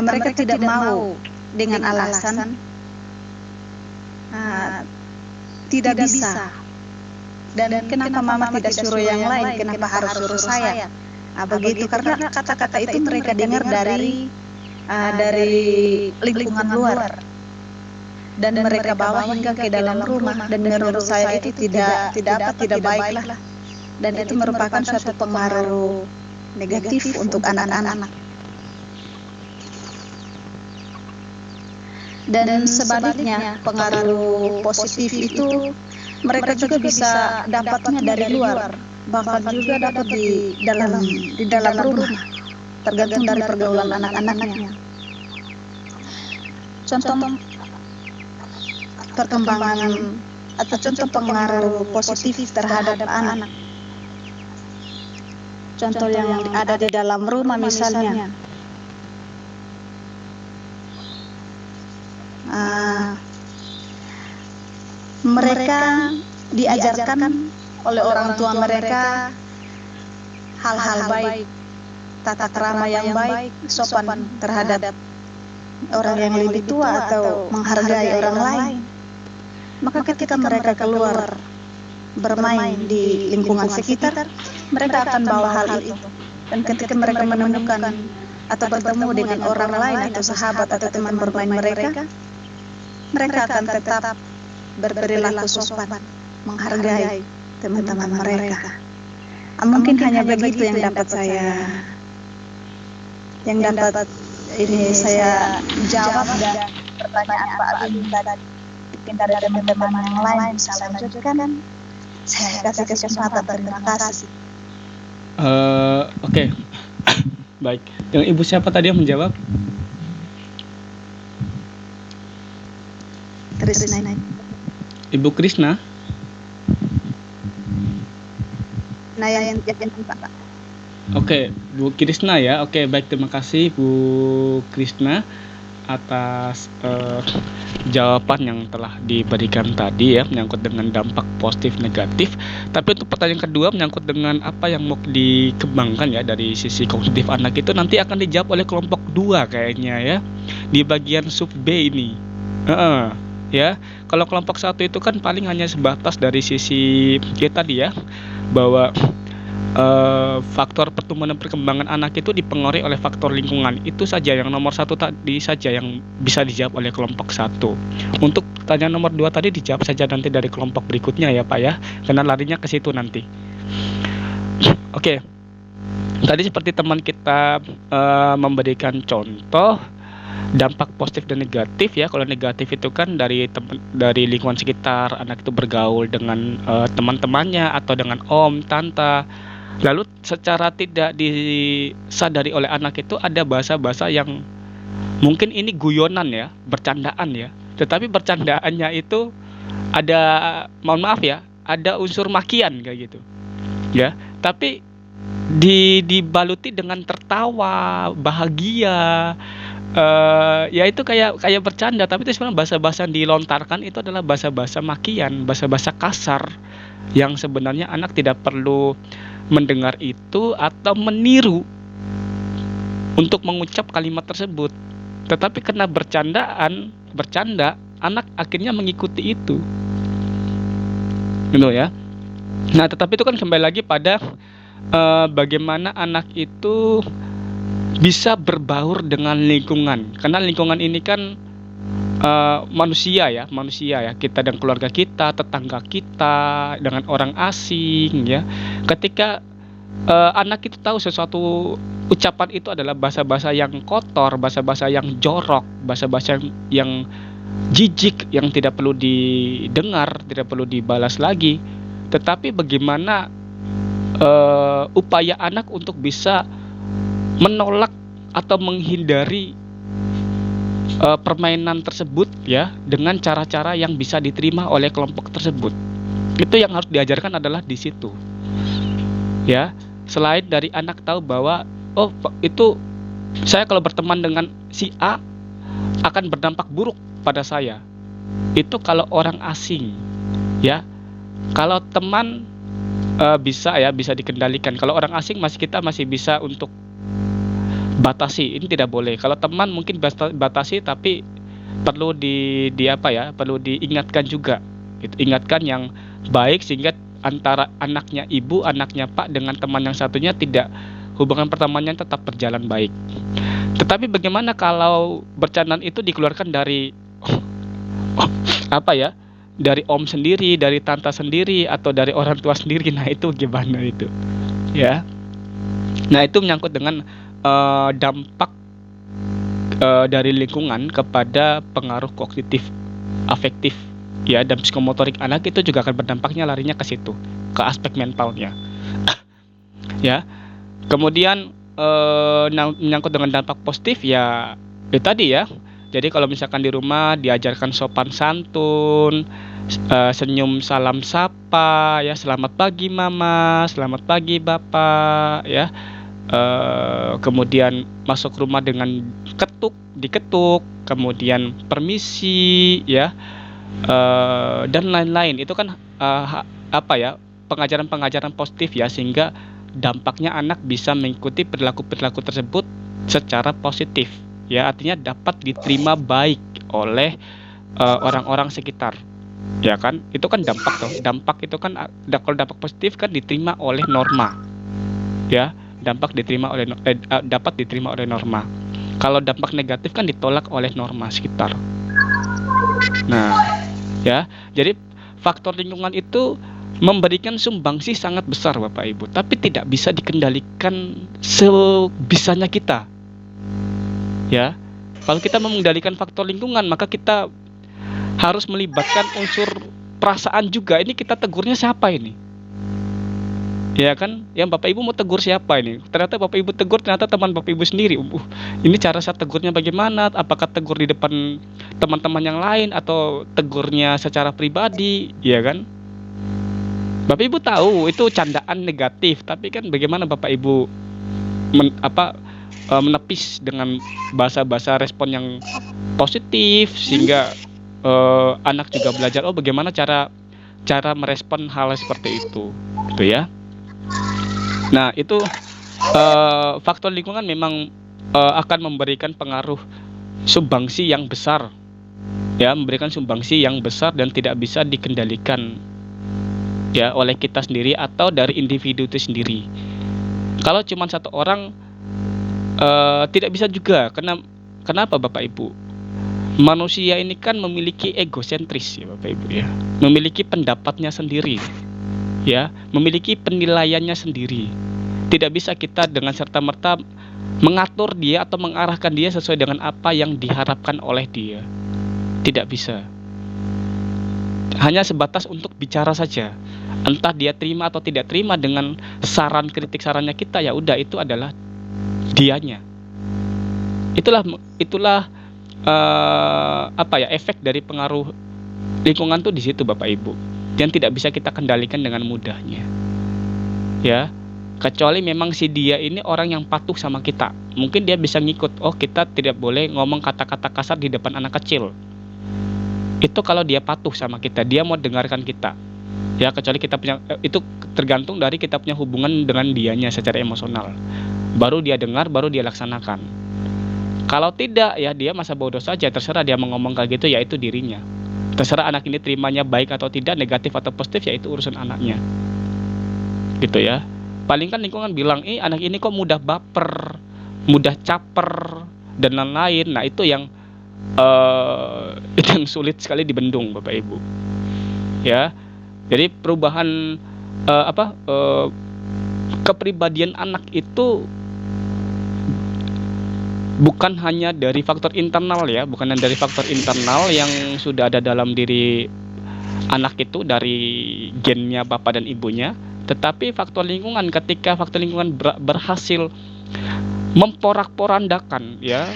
mereka tidak mau dengan alasan tidak bisa, dan kenapa mama tidak suruh yang lain, kenapa harus suruh saya, begitu, karena kata-kata itu mereka dengar dari lingkungan luar dan mereka bawa hingga ke dalam rumah, dan menurut saya itu tidak baik lah, dan itu merupakan suatu pengaruh negatif untuk anak-anak. Dan sebaliknya, pengaruh positif itu mereka juga bisa dapatnya dari luar, bahkan juga dapat di dalam rumah, tergantung dari pergaulan anak-anaknya. Contoh perkembangan atau contoh pengaruh positif terhadap anak. Contoh yang ada di dalam rumah misalnya, mereka diajarkan oleh orang tua mereka hal-hal baik, tata krama yang baik, sopan terhadap orang yang lebih tua atau menghargai orang lain. Maka ketika mereka keluar bermain di lingkungan sekitar, mereka akan bawa hal itu. Dan ketika mereka menemukan atau bertemu dengan orang lain atau sahabat atau teman bermain mereka akan tetap berperilaku sopan, menghargai teman-teman mereka. Mungkin hanya begitu yang dapat saya jawab dari pertanyaan Pak Beni tadi. Mungkin dari teman-teman yang lain bisa lanjutkan. Saya kasih kesempatan. Terima kasih. Oke. Baik. Yang Ibu siapa tadi yang menjawab? Krisna. Ibu Krisna? Nah, yang Pak. Oke, Bu Krisna ya. Oke, baik, terima kasih Bu Krisna atas jawaban yang telah diberikan tadi ya, menyangkut dengan dampak positif negatif. Tapi untuk pertanyaan kedua menyangkut dengan apa yang mau dikembangkan ya dari sisi kognitif anak, itu nanti akan dijawab oleh kelompok 2 kayaknya ya, di bagian sub B ini. Ya, kalau kelompok 1 itu kan paling hanya sebatas dari sisi ya tadi ya, bahwa faktor pertumbuhan dan perkembangan anak itu dipengaruhi oleh faktor lingkungan. Itu saja yang nomor 1 tadi saja yang bisa dijawab oleh kelompok 1. Untuk pertanyaan nomor 2 tadi dijawab saja nanti dari kelompok berikutnya ya Pak ya, karena larinya ke situ nanti. Oke. Tadi seperti teman kita memberikan contoh dampak positif dan negatif ya. Kalau negatif itu kan dari lingkungan sekitar, anak itu bergaul dengan teman-temannya atau dengan om, tante. Lalu secara tidak disadari oleh anak itu ada bahasa-bahasa yang mungkin ini guyonan ya, bercandaan ya. Tetapi bercandaannya itu ada, mohon maaf ya, ada unsur makian kayak gitu. Ya, tapi dibaluti dengan tertawa, bahagia. Ya itu kayak bercanda, tapi itu sebenarnya bahasa-bahasa yang dilontarkan itu adalah bahasa-bahasa makian, bahasa-bahasa kasar yang sebenarnya anak tidak perlu mendengar itu atau meniru untuk mengucap kalimat tersebut. Tetapi karena bercanda, anak akhirnya mengikuti itu. Gitu ya. Nah, tetapi itu kan kembali lagi pada bagaimana anak itu bisa berbaur dengan lingkungan. Karena lingkungan ini kan manusia ya, kita dan keluarga kita, tetangga kita, dengan orang asing ya. Ketika anak itu tahu sesuatu ucapan itu adalah bahasa-bahasa yang kotor, bahasa-bahasa yang jorok, bahasa-bahasa yang jijik, yang tidak perlu didengar, tidak perlu dibalas lagi. Tetapi bagaimana upaya anak untuk bisa menolak atau menghindari permainan tersebut ya, dengan cara-cara yang bisa diterima oleh kelompok tersebut. Itu yang harus diajarkan adalah di situ. Ya, selain dari anak tahu bahwa oh itu saya kalau berteman dengan si A akan berdampak buruk pada saya. Itu kalau orang asing. Ya. Kalau teman bisa dikendalikan. Kalau orang asing kita masih bisa untuk batasi, ini tidak boleh. Kalau teman mungkin batasi, tapi perlu perlu diingatkan juga. Gitu. Ingatkan yang baik sehingga antara anaknya ibu, anaknya pak dengan teman yang satunya hubungan pertemanannya tetap berjalan baik. Tetapi bagaimana kalau bercandaan itu dikeluarkan dari dari om sendiri, dari tante sendiri, atau dari orang tua sendiri? Nah itu gimana itu? Ya. Nah itu menyangkut dengan dampak dari lingkungan kepada pengaruh kognitif, afektif, ya, dan psikomotorik anak itu juga akan berdampaknya larinya ke situ, ke aspek mentalnya. Ya. Kemudian menyangkut dengan dampak positif ya itu tadi ya. Jadi kalau misalkan di rumah diajarkan sopan santun, senyum salam sapa ya, selamat pagi mama, selamat pagi bapak ya. Kemudian masuk rumah dengan diketuk, kemudian permisi ya, dan lain-lain. Itu kan pengajaran-pengajaran positif ya, sehingga dampaknya anak bisa mengikuti perilaku-perilaku tersebut secara positif ya, artinya dapat diterima baik oleh orang-orang sekitar ya kan. Itu kan dampak itu kan kalau dampak positif kan diterima oleh norma ya, dapat diterima oleh norma. Kalau dampak negatif kan ditolak oleh norma sekitar. Nah ya, jadi faktor lingkungan itu memberikan sumbangsi sangat besar Bapak Ibu, tapi tidak bisa dikendalikan sebisanya kita. Ya, kalau kita mengendalikan faktor lingkungan, maka kita harus melibatkan unsur perasaan juga. Ini kita tegurnya siapa ini? Ya kan, yang Bapak Ibu mau tegur siapa ini? Ternyata Bapak Ibu tegur ternyata teman Bapak Ibu sendiri. Ini cara saya tegurnya bagaimana? Apakah tegur di depan teman-teman yang lain atau tegurnya secara pribadi? Ya kan? Bapak Ibu tahu itu candaan negatif, tapi kan bagaimana Bapak Ibu menepis dengan bahasa-bahasa respon yang positif sehingga anak juga belajar bagaimana cara merespon hal seperti itu, gitu ya. Nah itu faktor lingkungan memang akan memberikan pengaruh sumbangsi yang besar, ya, memberikan sumbangsi yang besar dan tidak bisa dikendalikan ya oleh kita sendiri atau dari individu itu sendiri. Kalau cuma satu orang tidak bisa juga. Kenapa Bapak Ibu? Manusia ini kan memiliki egosentris ya Bapak Ibu ya, memiliki pendapatnya sendiri ya, memiliki penilaiannya sendiri. Tidak bisa kita dengan serta-merta mengatur dia atau mengarahkan dia sesuai dengan apa yang diharapkan oleh dia. Tidak bisa. Hanya sebatas untuk bicara saja. Entah dia terima atau tidak terima dengan saran kritik sarannya kita, ya udah, itu adalah dianya. Itulah efek dari pengaruh lingkungan tuh di situ Bapak Ibu, yang tidak bisa kita kendalikan dengan mudahnya ya, kecuali memang si dia ini orang yang patuh sama kita. Mungkin dia bisa ngikut, oh kita tidak boleh ngomong kata-kata kasar di depan anak kecil. Itu kalau dia patuh sama kita, dia mau dengarkan kita ya, kecuali kita punya, itu tergantung dari kita punya hubungan dengan dianya secara emosional, baru dia dengar, baru dia laksanakan. Kalau tidak ya dia masa bodoh saja, terserah dia mau ngomong kayak gitu, ya itu dirinya. Terserah anak ini terimanya baik atau tidak, negatif atau positif, ya itu urusan anaknya. Gitu ya. Paling kan lingkungan bilang, anak ini kok mudah baper, mudah caper dan lain-lain. Nah, itu yang sulit sekali dibendung Bapak Ibu. Ya. Jadi perubahan kepribadian anak itu bukan hanya dari faktor internal ya, bukan hanya dari faktor internal yang sudah ada dalam diri anak itu dari gennya bapak dan ibunya, tetapi faktor lingkungan. Ketika faktor lingkungan berhasil memporak-porandakan ya,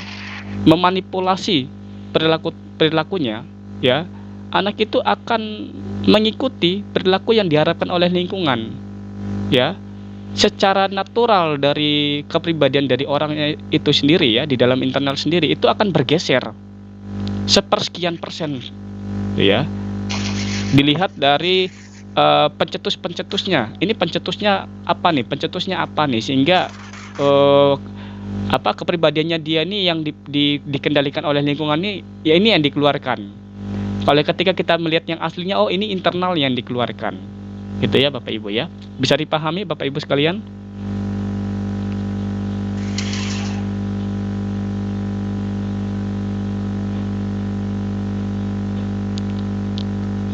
memanipulasi perilakunya ya, anak itu akan mengikuti perilaku yang diharapkan oleh lingkungan ya. Secara natural dari kepribadian dari orangnya itu sendiri ya, di dalam internal sendiri itu akan bergeser sepersekian persen ya. Dilihat dari pencetusnya. Ini pencetusnya apa nih, sehingga kepribadiannya dia nih yang dikendalikan oleh lingkungan nih, ya ini yang dikeluarkan. Kalau ketika kita melihat yang aslinya, oh ini internal yang dikeluarkan. Gitu ya Bapak Ibu ya. Bisa dipahami Bapak Ibu sekalian?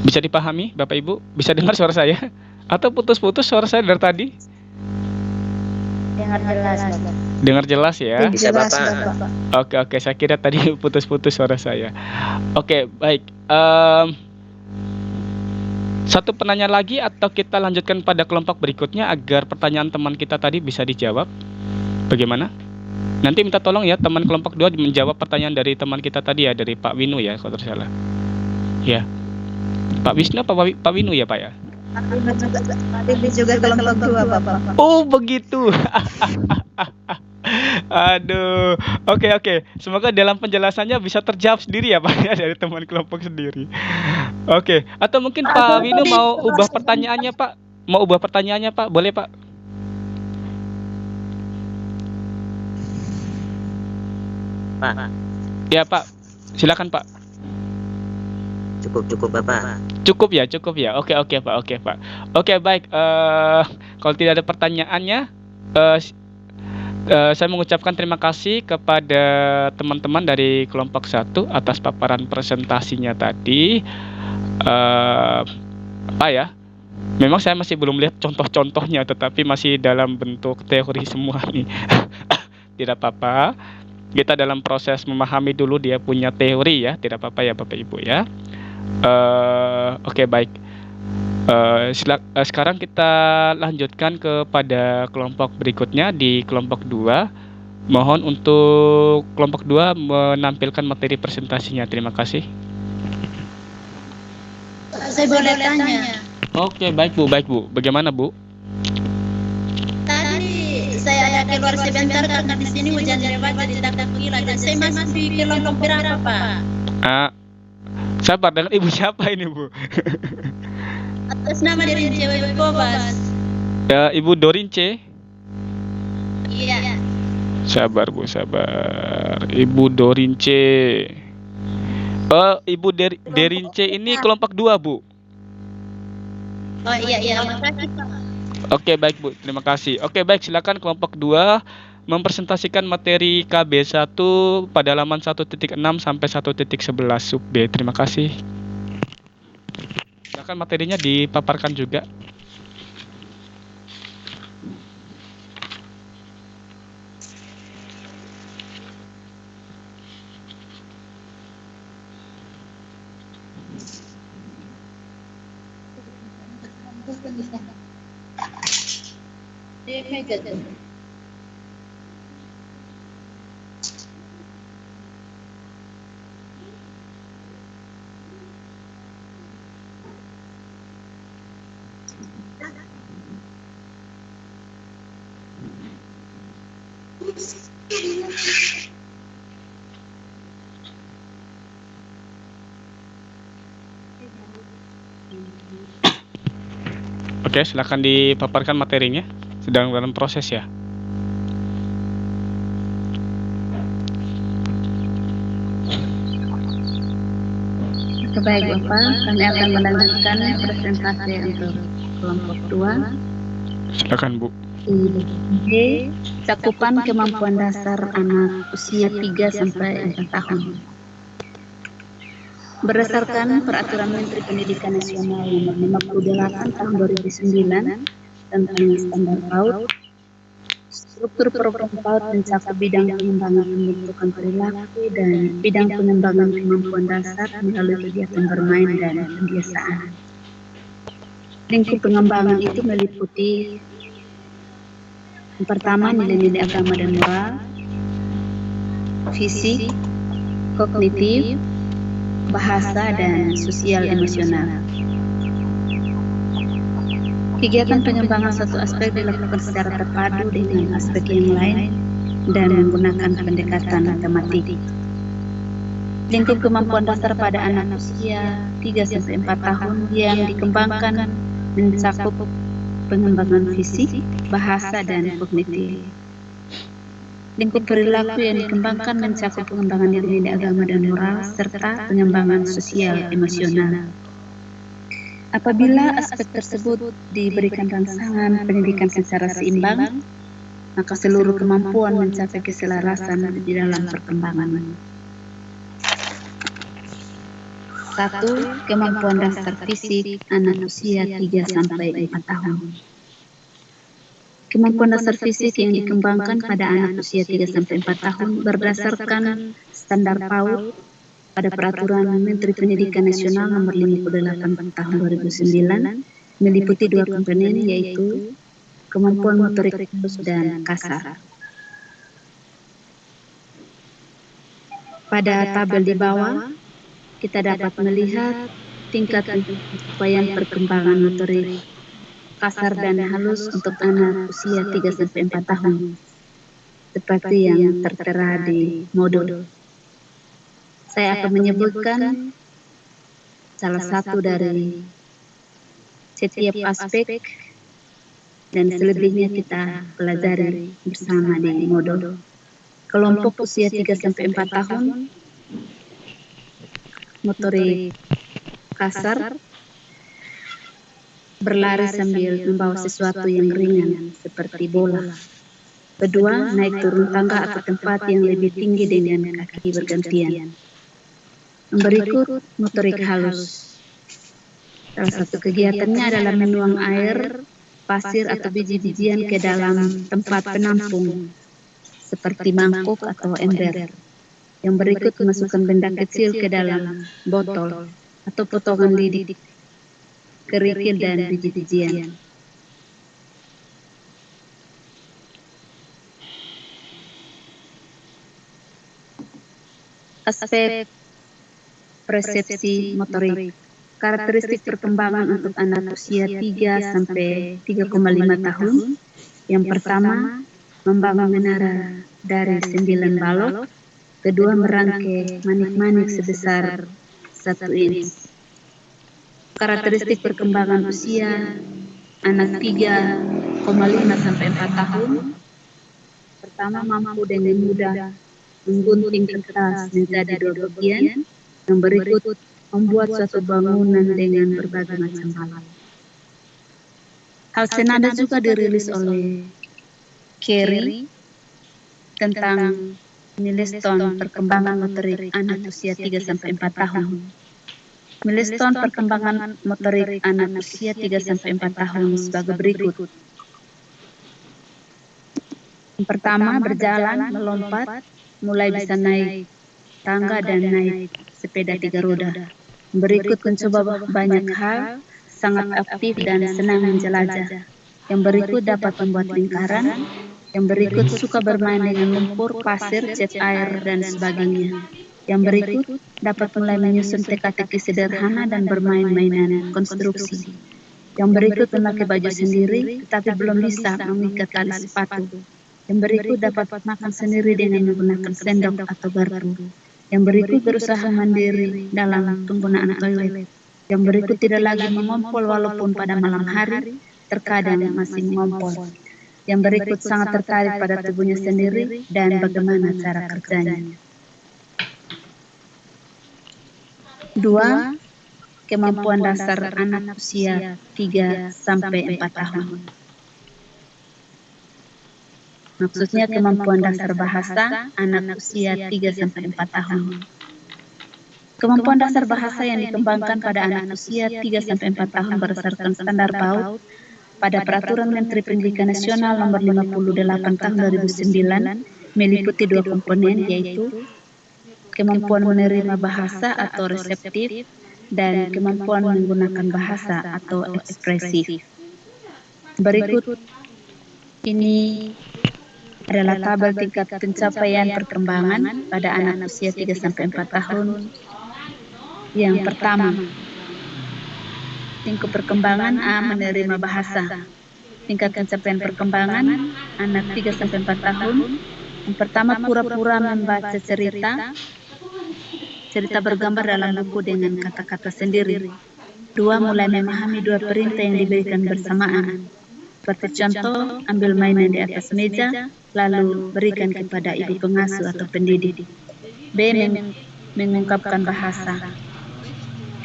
Bisa dipahami Bapak Ibu? Bisa dengar suara saya? Atau putus-putus suara saya dari tadi? Dengar jelas, Bapak. Dengar jelas ya? Bisa Bapak. Oke, saya kira tadi putus-putus suara saya. Oke, baik. Satu penanya lagi atau kita lanjutkan pada kelompok berikutnya agar pertanyaan teman kita tadi bisa dijawab? Bagaimana? Nanti minta tolong ya teman kelompok 2 menjawab pertanyaan dari teman kita tadi ya, dari Pak Winu ya kalau tersalah. Ya. Pak Wisnu apa Pak Winu ya Pak ya? Ini juga kelompok 2 Bapak. Oh begitu. Aduh, oke. Semoga dalam penjelasannya bisa terjawab sendiri ya Pak ya, dari teman kelompok sendiri. Oke, atau mungkin Pak Winu mau ubah pertanyaannya Pak? Mau ubah pertanyaannya Pak? Boleh Pak? Pak. Ya Pak, silakan Pak. Cukup Bapak. Cukup ya. Oke Pak. Oke baik. Kalau tidak ada pertanyaannya, saya mengucapkan terima kasih kepada teman-teman dari kelompok 1 atas paparan presentasinya tadi. Memang saya masih belum lihat contoh-contohnya, tetapi masih dalam bentuk teori semua nih. Tidak apa-apa. Kita dalam proses memahami dulu dia punya teori ya, tidak apa-apa ya Bapak Ibu ya. Oke baik. Sekarang kita lanjutkan kepada kelompok berikutnya di kelompok 2. Mohon untuk kelompok 2 menampilkan materi presentasinya. Terima kasih. Saya boleh tanya. Oke, baik Bu. Bagaimana Bu? Tadi saya ada keluar sebentar karena di sini hujan lebat jadi tak gila dan saya masih di kelompok berapa Pak? Sabar, dengan Ibu siapa ini Bu? Atas nama Dorince Bobas. Ibu Dorince? Iya. Sabar Bu, sabar. Ibu Dorince. Ibu Dorince ini kelompok 2 Bu. Oh iya, makasih Pak. Oke baik Bu, terima kasih. Oke baik, silakan kelompok 2 mempresentasikan materi KB1 pada halaman 1.6 sampai 1.11 sub B. Terima kasih. Silakan materinya dipaparkan juga. Oke, silakan dipaparkan materinya. Sedang dalam proses ya. Baik Bapak, kami akan melanjutkan presentasi untuk kelompok 2. Silakan Bu. D. Cakupan kemampuan dasar anak usia 3 sampai 4 tahun. Berdasarkan Peraturan Menteri Pendidikan Nasional Nomor 58 Tahun 2009 tentang standar PAUD, struktur program PAUD mencakup bidang pengembangan pembentukan perilaku dan bidang pengembangan kemampuan dasar melalui kegiatan bermain dan pembiasaan. Lingkup pengembangan itu meliputi yang pertama nilai-nilai agama dan moral, fisik, kognitif, bahasa, dan sosial emosional. Kegiatan pengembangan satu aspek dilakukan secara terpadu dengan aspek yang lain dan menggunakan pendekatan tematik. Lingkup kemampuan dasar pada anak usia 3-4 tahun yang dikembangkan mencakup pengembangan fisik, bahasa, dan kognitif. Lingkup perilaku yang dikembangkan mencakup pengembangan nilai-nilai agama dan moral serta pengembangan sosial emosional. Apabila aspek tersebut diberikan rangsangan pendidikan secara seimbang, maka seluruh kemampuan mencapai keselarasan di dalam perkembangan. 1. Kemampuan dasar fisik anak usia 3-4 tahun. Kemampuan dasar fisik yang dikembangkan pada anak usia 3-4 tahun berdasarkan standar PAUD pada Peraturan Menteri Pendidikan Nasional Nomor 58 Tahun 2009 meliputi 2 komponen, yaitu kemampuan motorik halus dan kasar. Pada tabel di bawah, kita dapat melihat tingkat pencapaian perkembangan motorik kasar dan halus untuk anak usia 3-4 tahun, seperti yang tertera di modul. Saya akan menyebutkan salah satu dari setiap aspek dan selebihnya kita pelajari bersama di modul. Kelompok usia 3-4 tahun, motorik kasar, berlari sambil membawa sesuatu yang ringan seperti bola. Kedua, naik turun tangga atau tempat yang lebih tinggi dengan kaki bergantian. Berikut motorik halus. Salah satu kegiatannya adalah menuang air, pasir atau biji-bijian ke dalam tempat penampung seperti mangkuk atau ember. Yang berikut masukkan benda kecil ke dalam botol atau potongan lidi, kerikil dan biji-bijian. Aspek persepsi motorik. Karakteristik perkembangan untuk anak usia 3-3,5 tahun. Yang pertama, membangun menara dari 9 balok. Kedua, merangkai manik-manik sebesar 1 inch. Karakteristik perkembangan usia anak 3,5 sampai 4 tahun. Pertama, mampu dengan mudah menggunting kertas menjadi 2 bagian. Yang berikut, membuat suatu bangunan dengan berbagai macam hal. Hal senada juga dirilis oleh Carey tentang milestone perkembangan motorik anak usia 3-4 tahun. Milestone perkembangan motorik anak usia 3-4 tahun sebagai berikut. Yang pertama, berjalan, melompat, mulai bisa naik tangga dan naik sepeda 3 roda. Berikut mencoba banyak hal, sangat aktif dan senang menjelajah. Yang berikut dapat membuat lingkaran. Yang berikut suka bermain dengan lumpur, pasir, cat air, dan sebagainya. Yang berikut dapat mulai menyusun teka-teki sederhana dan bermain mainan konstruksi. Yang berikut memakai baju sendiri, tetapi belum bisa mengikat tali sepatu. Yang berikut dapat makan sendiri dengan menggunakan sendok atau garpu. Yang berikut berusaha mandiri dalam penggunaan toilet. Yang berikut tidak lagi mengompol walaupun pada malam hari, terkadang masih mengompol. Yang berikut sangat tertarik pada tubuhnya sendiri dan bagaimana cara kerjanya. 2. Kemampuan dasar anak usia 3-4 tahun. Maksudnya kemampuan dasar bahasa anak usia 3-4 tahun. Kemampuan dasar bahasa yang dikembangkan pada anak usia 3-4 tahun berdasarkan standar PAUD pada Peraturan Menteri Pendidikan Nasional Nomor 58 Tahun 2009 meliputi 2 komponen, yaitu kemampuan menerima bahasa atau reseptif dan kemampuan menggunakan bahasa atau ekspresif. Berikut ini adalah tabel tingkat pencapaian perkembangan pada anak usia 3-4 tahun. Yang pertama, tingkat perkembangan A, menerima bahasa. Tingkat pencapaian perkembangan anak 3-4 tahun. Yang pertama, pura-pura membaca cerita bergambar dalam buku dengan kata-kata sendiri. 2. Mulai memahami 2 perintah yang diberikan bersamaan. Seperti contoh, ambil mainan di atas meja, lalu berikan kepada ibu pengasuh atau pendidik. B. Mengungkapkan bahasa.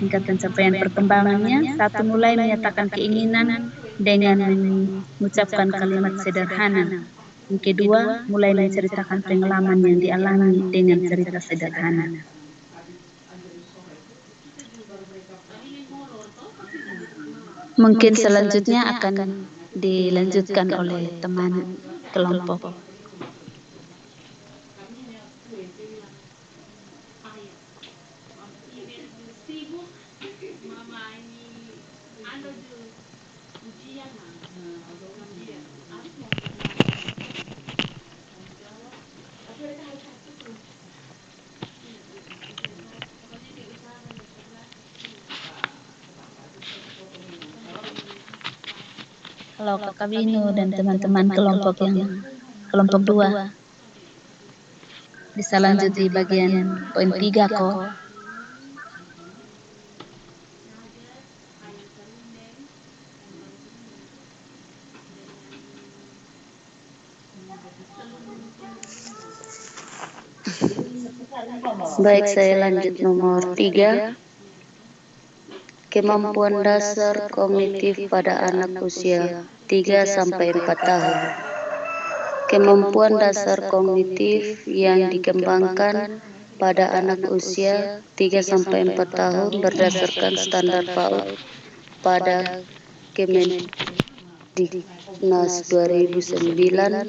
Tingkat pencapaian perkembangannya, 1. Mulai menyatakan keinginan dengan mengucapkan kalimat sederhana. Yang kedua, mulai menceritakan pengalaman yang dialami dengan cerita sederhana. Mungkin selanjutnya akan dilanjutkan oleh teman kelompok. Halo Kakak Binu dan teman-teman kelompok 2. Bisa lanjut di bagian poin 3 kok. Baik, saya lanjut nomor 3. Kemampuan dasar kognitif pada anak usia 3-4 tahun. Kemampuan dasar kognitif yang dikembangkan pada anak usia 3-4 tahun berdasarkan standar PAUD pada Kemendiknas 2009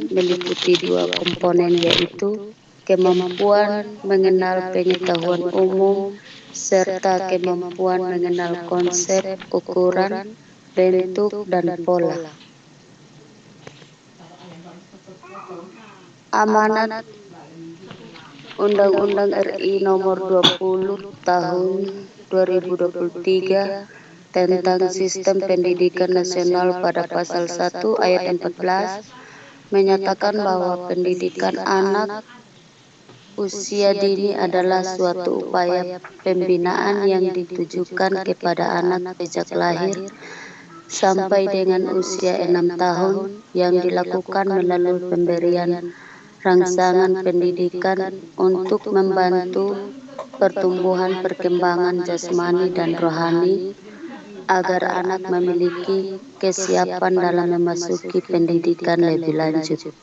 meliputi 2 komponen, yaitu kemampuan mengenal pengetahuan umum serta kemampuan mengenal konsep, ukuran, bentuk, dan pola. Amanat Undang-Undang RI Nomor 20 Tahun 2023 tentang Sistem Pendidikan Nasional pada Pasal 1 Ayat 14 menyatakan bahwa pendidikan anak usia dini adalah suatu upaya pembinaan yang ditujukan kepada anak sejak lahir sampai dengan usia 6 tahun yang dilakukan melalui pemberian rangsangan pendidikan untuk membantu pertumbuhan perkembangan jasmani dan rohani agar anak memiliki kesiapan dalam memasuki pendidikan lebih lanjut.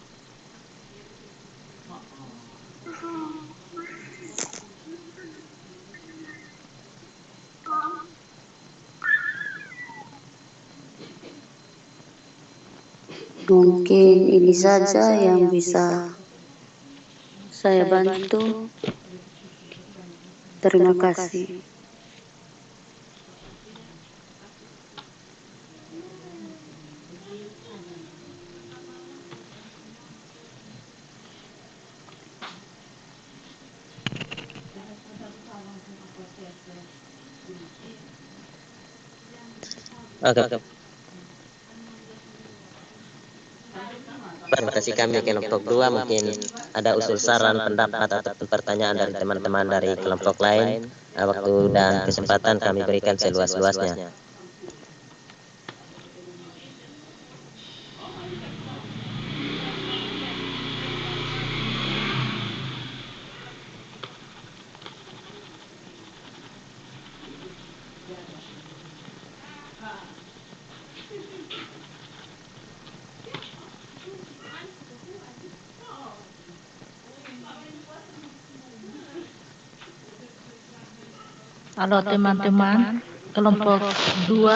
Mungkin ini saja yang bisa saya bantu. Terima kasih. Oke. Presentasi kami kelompok 2, mungkin ada usul saran, pendapat atau pertanyaan dari teman-teman dari kelompok lain. Waktu dan kesempatan kami berikan seluas-luasnya. Halo teman-teman, kelompok 2.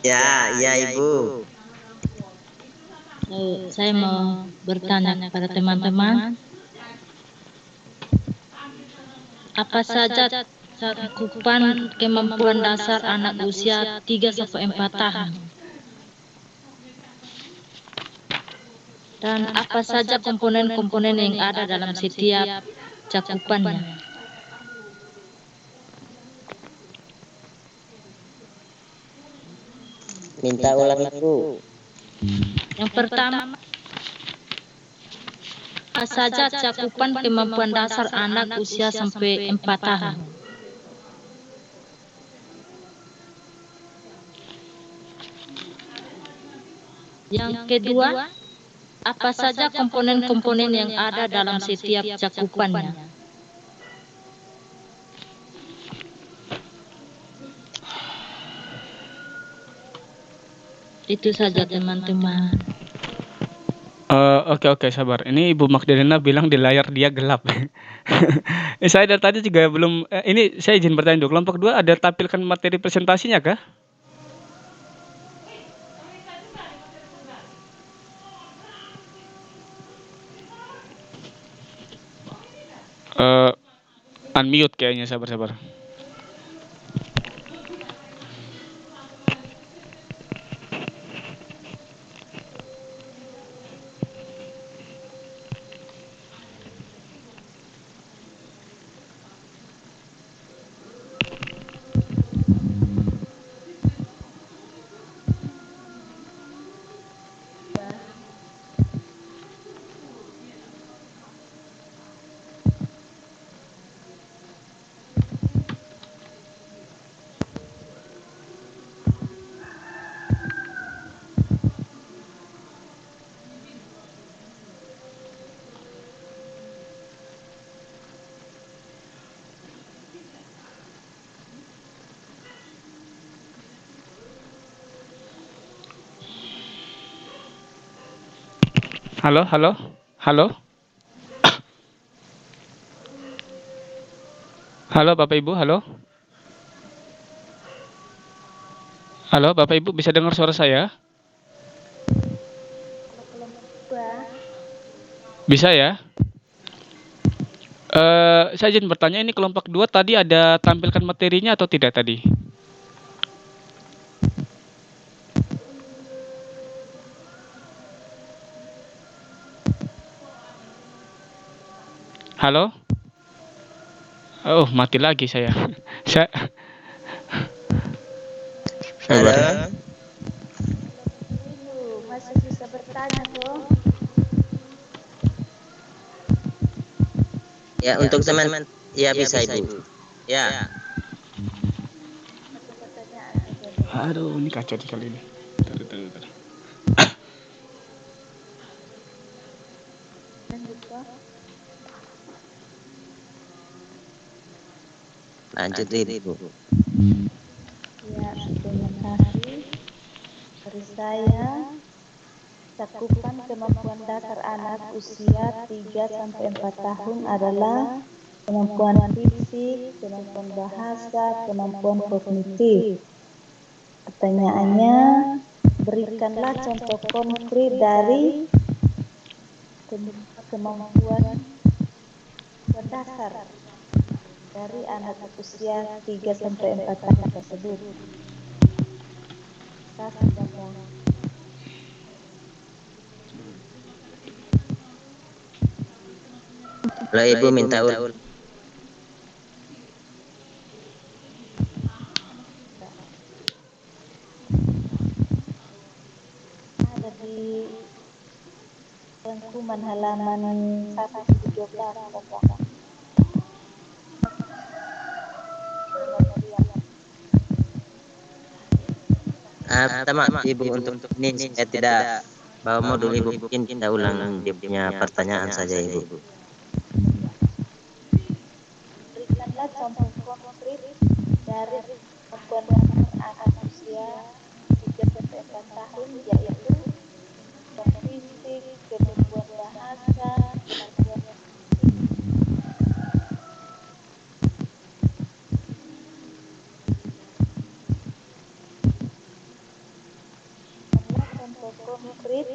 Ya, Ibu. Saya mau bertanya kepada teman-teman, apa saja cakupan kemampuan dasar anak usia 3-4 tahun? Dan apa saja komponen-komponen yang ada dalam setiap cakupannya? Minta ulang, Ibu. Yang pertama, apa saja cakupan kemampuan dasar anak usia sampai 4 tahun? Yang kedua, apa saja komponen-komponen yang ada dalam setiap cakupannya? Itu saja teman-teman. Oke, sabar. Ini Ibu Magdalena bilang di layar dia gelap. Saya dari tadi juga belum. Ini saya izin bertanya dulu. Kelompok 2 ada tampilkan materi presentasinya kah? Unmute kayaknya, sabar. Halo. Halo Bapak Ibu, halo. Halo Bapak Ibu, bisa dengar suara saya? Bisa ya? Saya izin bertanya, ini kelompok 2 tadi ada tampilkan materinya atau tidak tadi? Halo? Oh, mati lagi saya. Halo. Masih bisa bertanya kok? Ya, untuk teman, ya bisa Ibu. Ya. Satu pertanyaan saja boleh. Aduh, ini kacau sekali ini. Bentar. Lanjut kok? Lanjut, Ibu. Ya, terima kasih. Dari saya, cakupan kemampuan dasar anak usia 3-4 tahun adalah kemampuan fisik, kemampuan bahasa, kemampuan kognitif. Pertanyaannya, Berikanlah contoh konkret dari kemampuan dasar dari anak usia 3 sampai 4 tahun tersebut. Kasih Bapak. Kalau Ibu minta ulang. Ada di rangkuman halaman 117 Bapak. Pertama Ibu untuk ini saya tidak bawa modul Ibu, mungkin kita ulang dia punya pertanyaan saja Ibu. Berikanlah contoh konkret dari kemampuan dasar anak usia 3 sampai 4 tahun, yaitu kemampuan fisik, kemampuan bahasa, kemampuan contoh konkret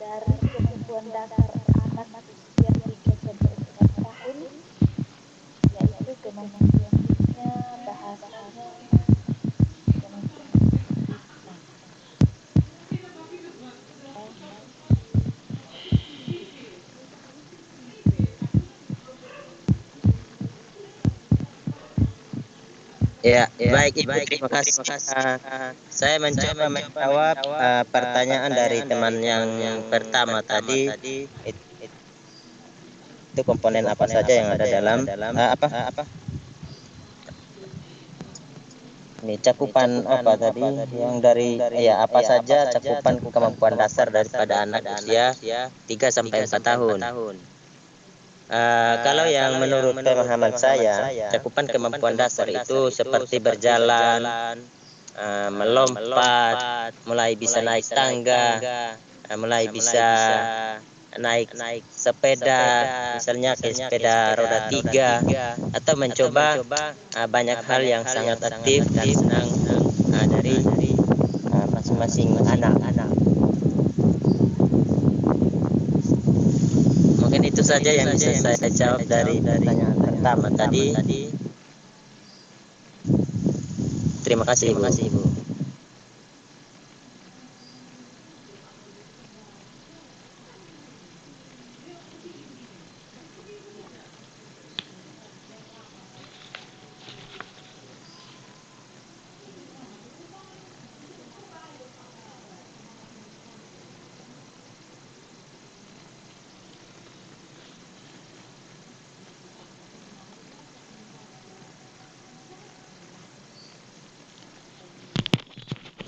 dari kemampuan dasar anak usia 3 sampai 4 tahun, yaitu kemampuan fisiknya, bahasanya, kemampuan fisiknya. Ya, baik Ibu, terima kasih. Saya mencoba menjawab pertanyaan dari teman yang pertama tadi. Itu komponen apa saja yang ada dalam ini cakupan apa tadi yang dari apa saja cakupan kemampuan dasar daripada anak usia 3 sampai 4 tahun. Kalau yang menurut pemahaman saya, cakupan kemampuan dasar itu seperti berjalan, melompat, mulai bisa naik tangga, mulai bisa naik sepeda, misalnya ke sepeda roda 3, atau mencoba banyak hal yang sangat aktif dan senang dari masing-masing anak-anak. Mungkin itu saja yang bisa saya jawab dari pertanyaan pertama tadi. Terima kasih Ibu.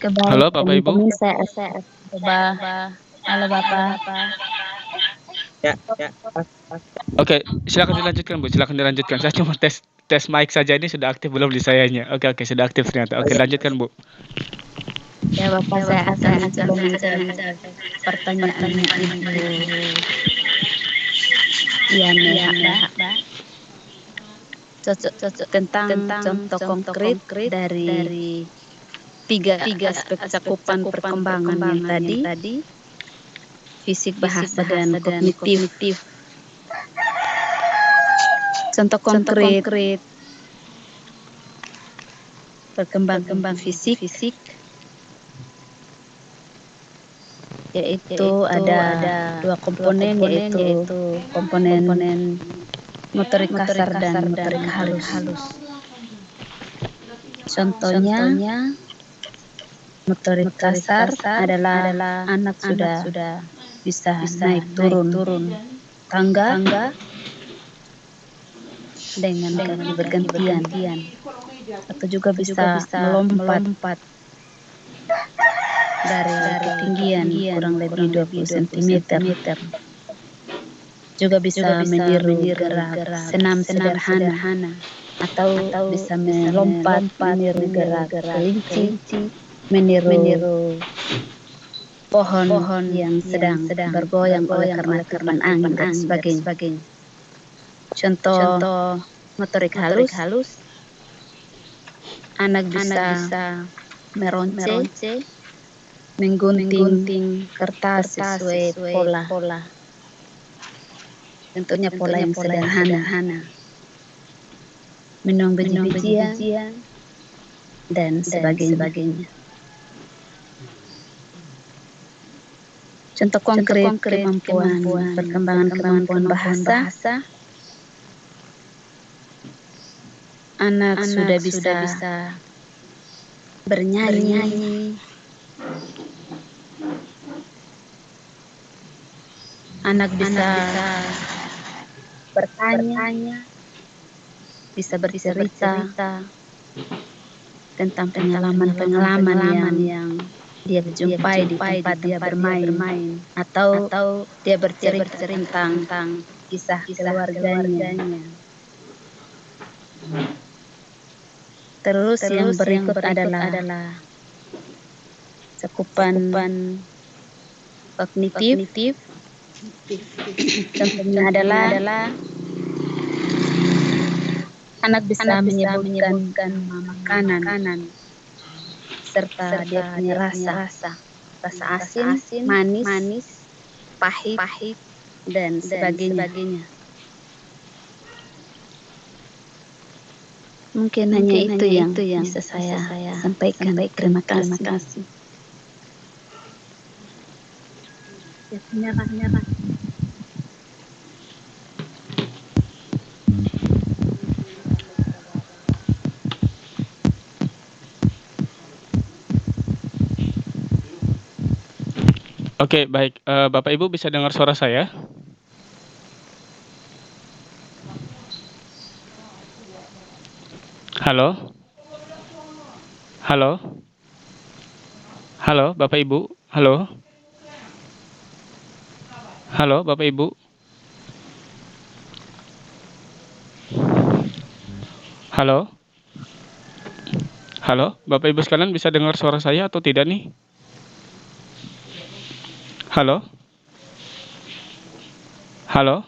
Halo Bapak Ibu. Saya coba. Halo Bapak. Ya. Oke, silakan dilanjutkan Bu, silakan dilanjutkan. Saya cuma tes mic saja, ini sudah aktif belum di sayanya. Oke, sudah aktif ternyata. Oke, lanjutkan Bu. Ya Bapak, saya akan mencoba menjawab pertanyaannya Ibu Yana, Pak. Tentang contoh konkret dari tiga aspek cakupan perkembangan yang tadi, fisik, bahasa, dan kognitif. Contoh konkret perkembangan fisik yaitu ada dua komponen, yaitu komponen motorik kasar dan motorik halus. Contohnya motorik kasar adalah anak sudah bisa naik turun tangga dengan kaki bergantian, atau juga bisa melompat dari ketinggian kurang lebih 20 cm. Juga bisa meniru gerak senam sederhana, atau bisa melompat meniru gerak kelinci, meniru pohon yang sedang bergoyang oleh karena tiupan angin dan sebagainya. Contoh motorik halus, anak bisa meronce, menggunting kertas sesuai pola. Tentunya pola yang sederhana. Minum biji-bijian dan sebagainya. Contoh konkret kemampuan perkembangan kemampuan bahasa. Anak sudah bisa bernyanyi. Anak bisa bertanya, bisa bercerita tentang pengalaman yang dia jumpai di tempat dia bermain, atau dia bercerita tentang kisah keluarganya. Terus yang berikut adalah cakupan kognitif. Contohnya adalah anak bisa menyebutkan makanan serta dia punya rasa asin, manis, pahit, dan sebagainya. Mungkin hanya itu yang bisa saya sampaikan. Terima kasih. Nyerah. Oke, baik. Bapak Ibu bisa dengar suara saya? Halo? Halo? Halo, Bapak Ibu? Halo? Halo, Bapak Ibu? Halo? Halo, Bapak Ibu sekalian bisa dengar suara saya atau tidak nih? Halo? Halo?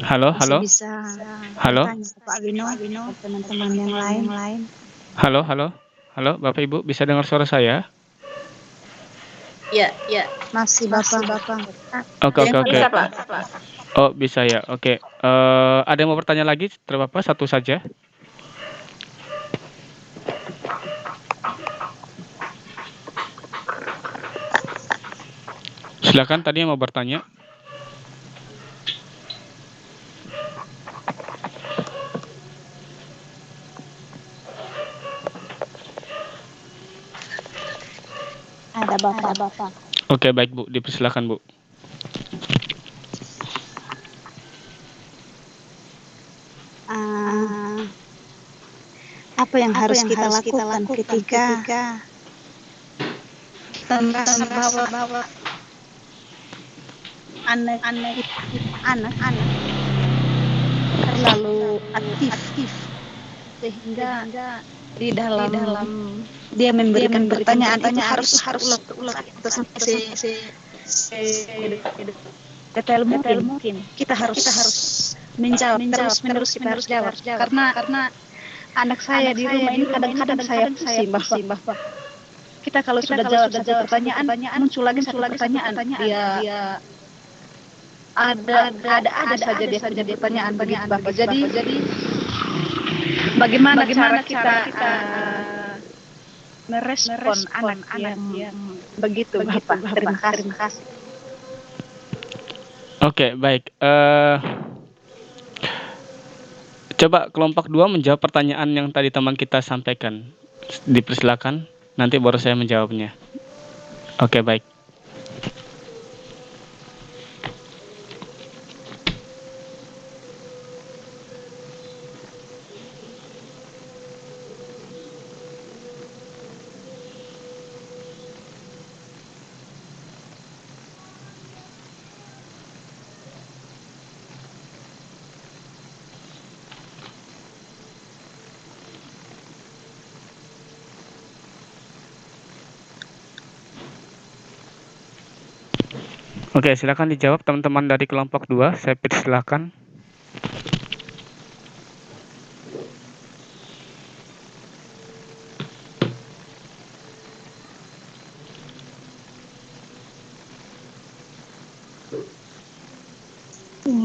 Halo? Bisa Halo? bertanya ke Pak Wino dan teman-teman yang lain. Halo? Halo, Bapak Ibu bisa dengar suara saya? Ya. Masih Bapak. Oke. Bisa, Pak. Oh, bisa ya. Oke. Ada yang mau bertanya lagi? Bapak, satu saja. Silakan, tadi yang mau bertanya. Ada Bapak. Oke, baik Bu, dipersilakan Bu. Apa yang harus kita lakukan ketika kita merasa bahwa anak terlalu aktif sehingga di dalam dia memberikan pertanyaan itu harus ulang atau sampai detail mungkin kita harus menjawab terus menerus kita harus jawab karena anak saya di rumah ini kadang-kadang saya pusing Bapak. Kita kalau sudah jawab satu pertanyaan muncul lagi satu pertanyaan dia ada saja dia punya pertanyaan begitu Bapak. Jadi bagaimana cara kita merespon anak yang begitu Bapak. Terima kasih. Oke, baik. Coba kelompok 2 menjawab pertanyaan yang tadi teman kita sampaikan. Dipersilakan, nanti baru saya menjawabnya. Oke, baik. Oke, silakan dijawab teman-teman dari kelompok 2. Saya silakan.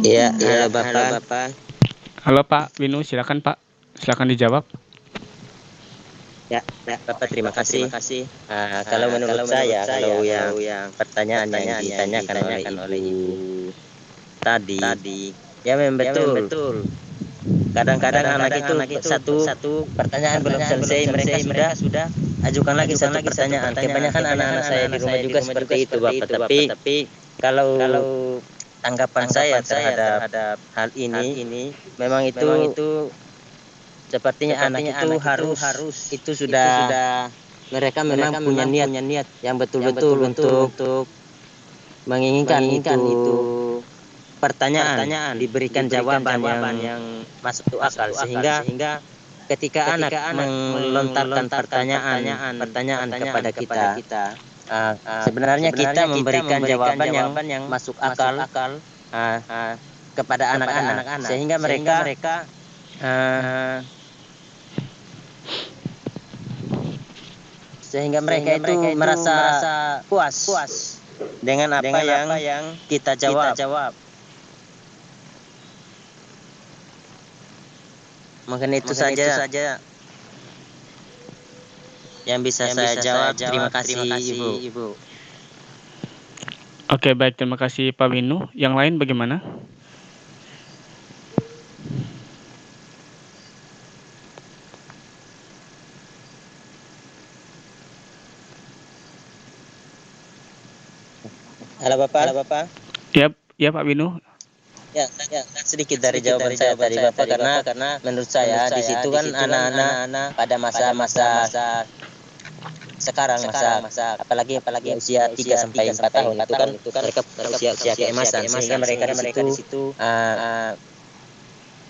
Iya, halo Bapak. Halo Pak Winu, silakan Pak. Silakan dijawab. Ya, Bapak terima kasih. Kalau menurut saya, kalau yang pertanyaan yang ditanyakan oleh Ibu tadi, ya memang betul. Kadang-kadang anak itu satu pertanyaan belum selesai, mereka sudah ajukan lagi satu pertanyaan. Kebanyakan anak-anak saya di rumah juga seperti itu, Bapak. Tapi kalau tanggapan saya terhadap hal ini, memang itu sepertinya anak itu harus itu sudah mereka memang punya niat yang betul-betul untuk menginginkan itu pertanyaan diberikan jawaban yang masuk akal, sehingga ketika anak melontarkan pertanyaan kepada kita, sebenarnya kita memberikan jawaban yang masuk akal kepada anak-anak, sehingga mereka itu merasa puas dengan apa yang kita jawab. Mungkin itu saja yang bisa saya jawab. Terima kasih, Ibu. Oke, baik, terima kasih Pak Winu. Yang lain bagaimana? Halo Bapak. Ya Pak Winu. Ya, sedikit dari jawaban saya tadi Bapak, karena menurut saya di situ kan anak-anak pada masa sekarang masa apalagi usia 3 sampai 4 tahun itu kan mereka usia keemasan, sehingga mereka di situ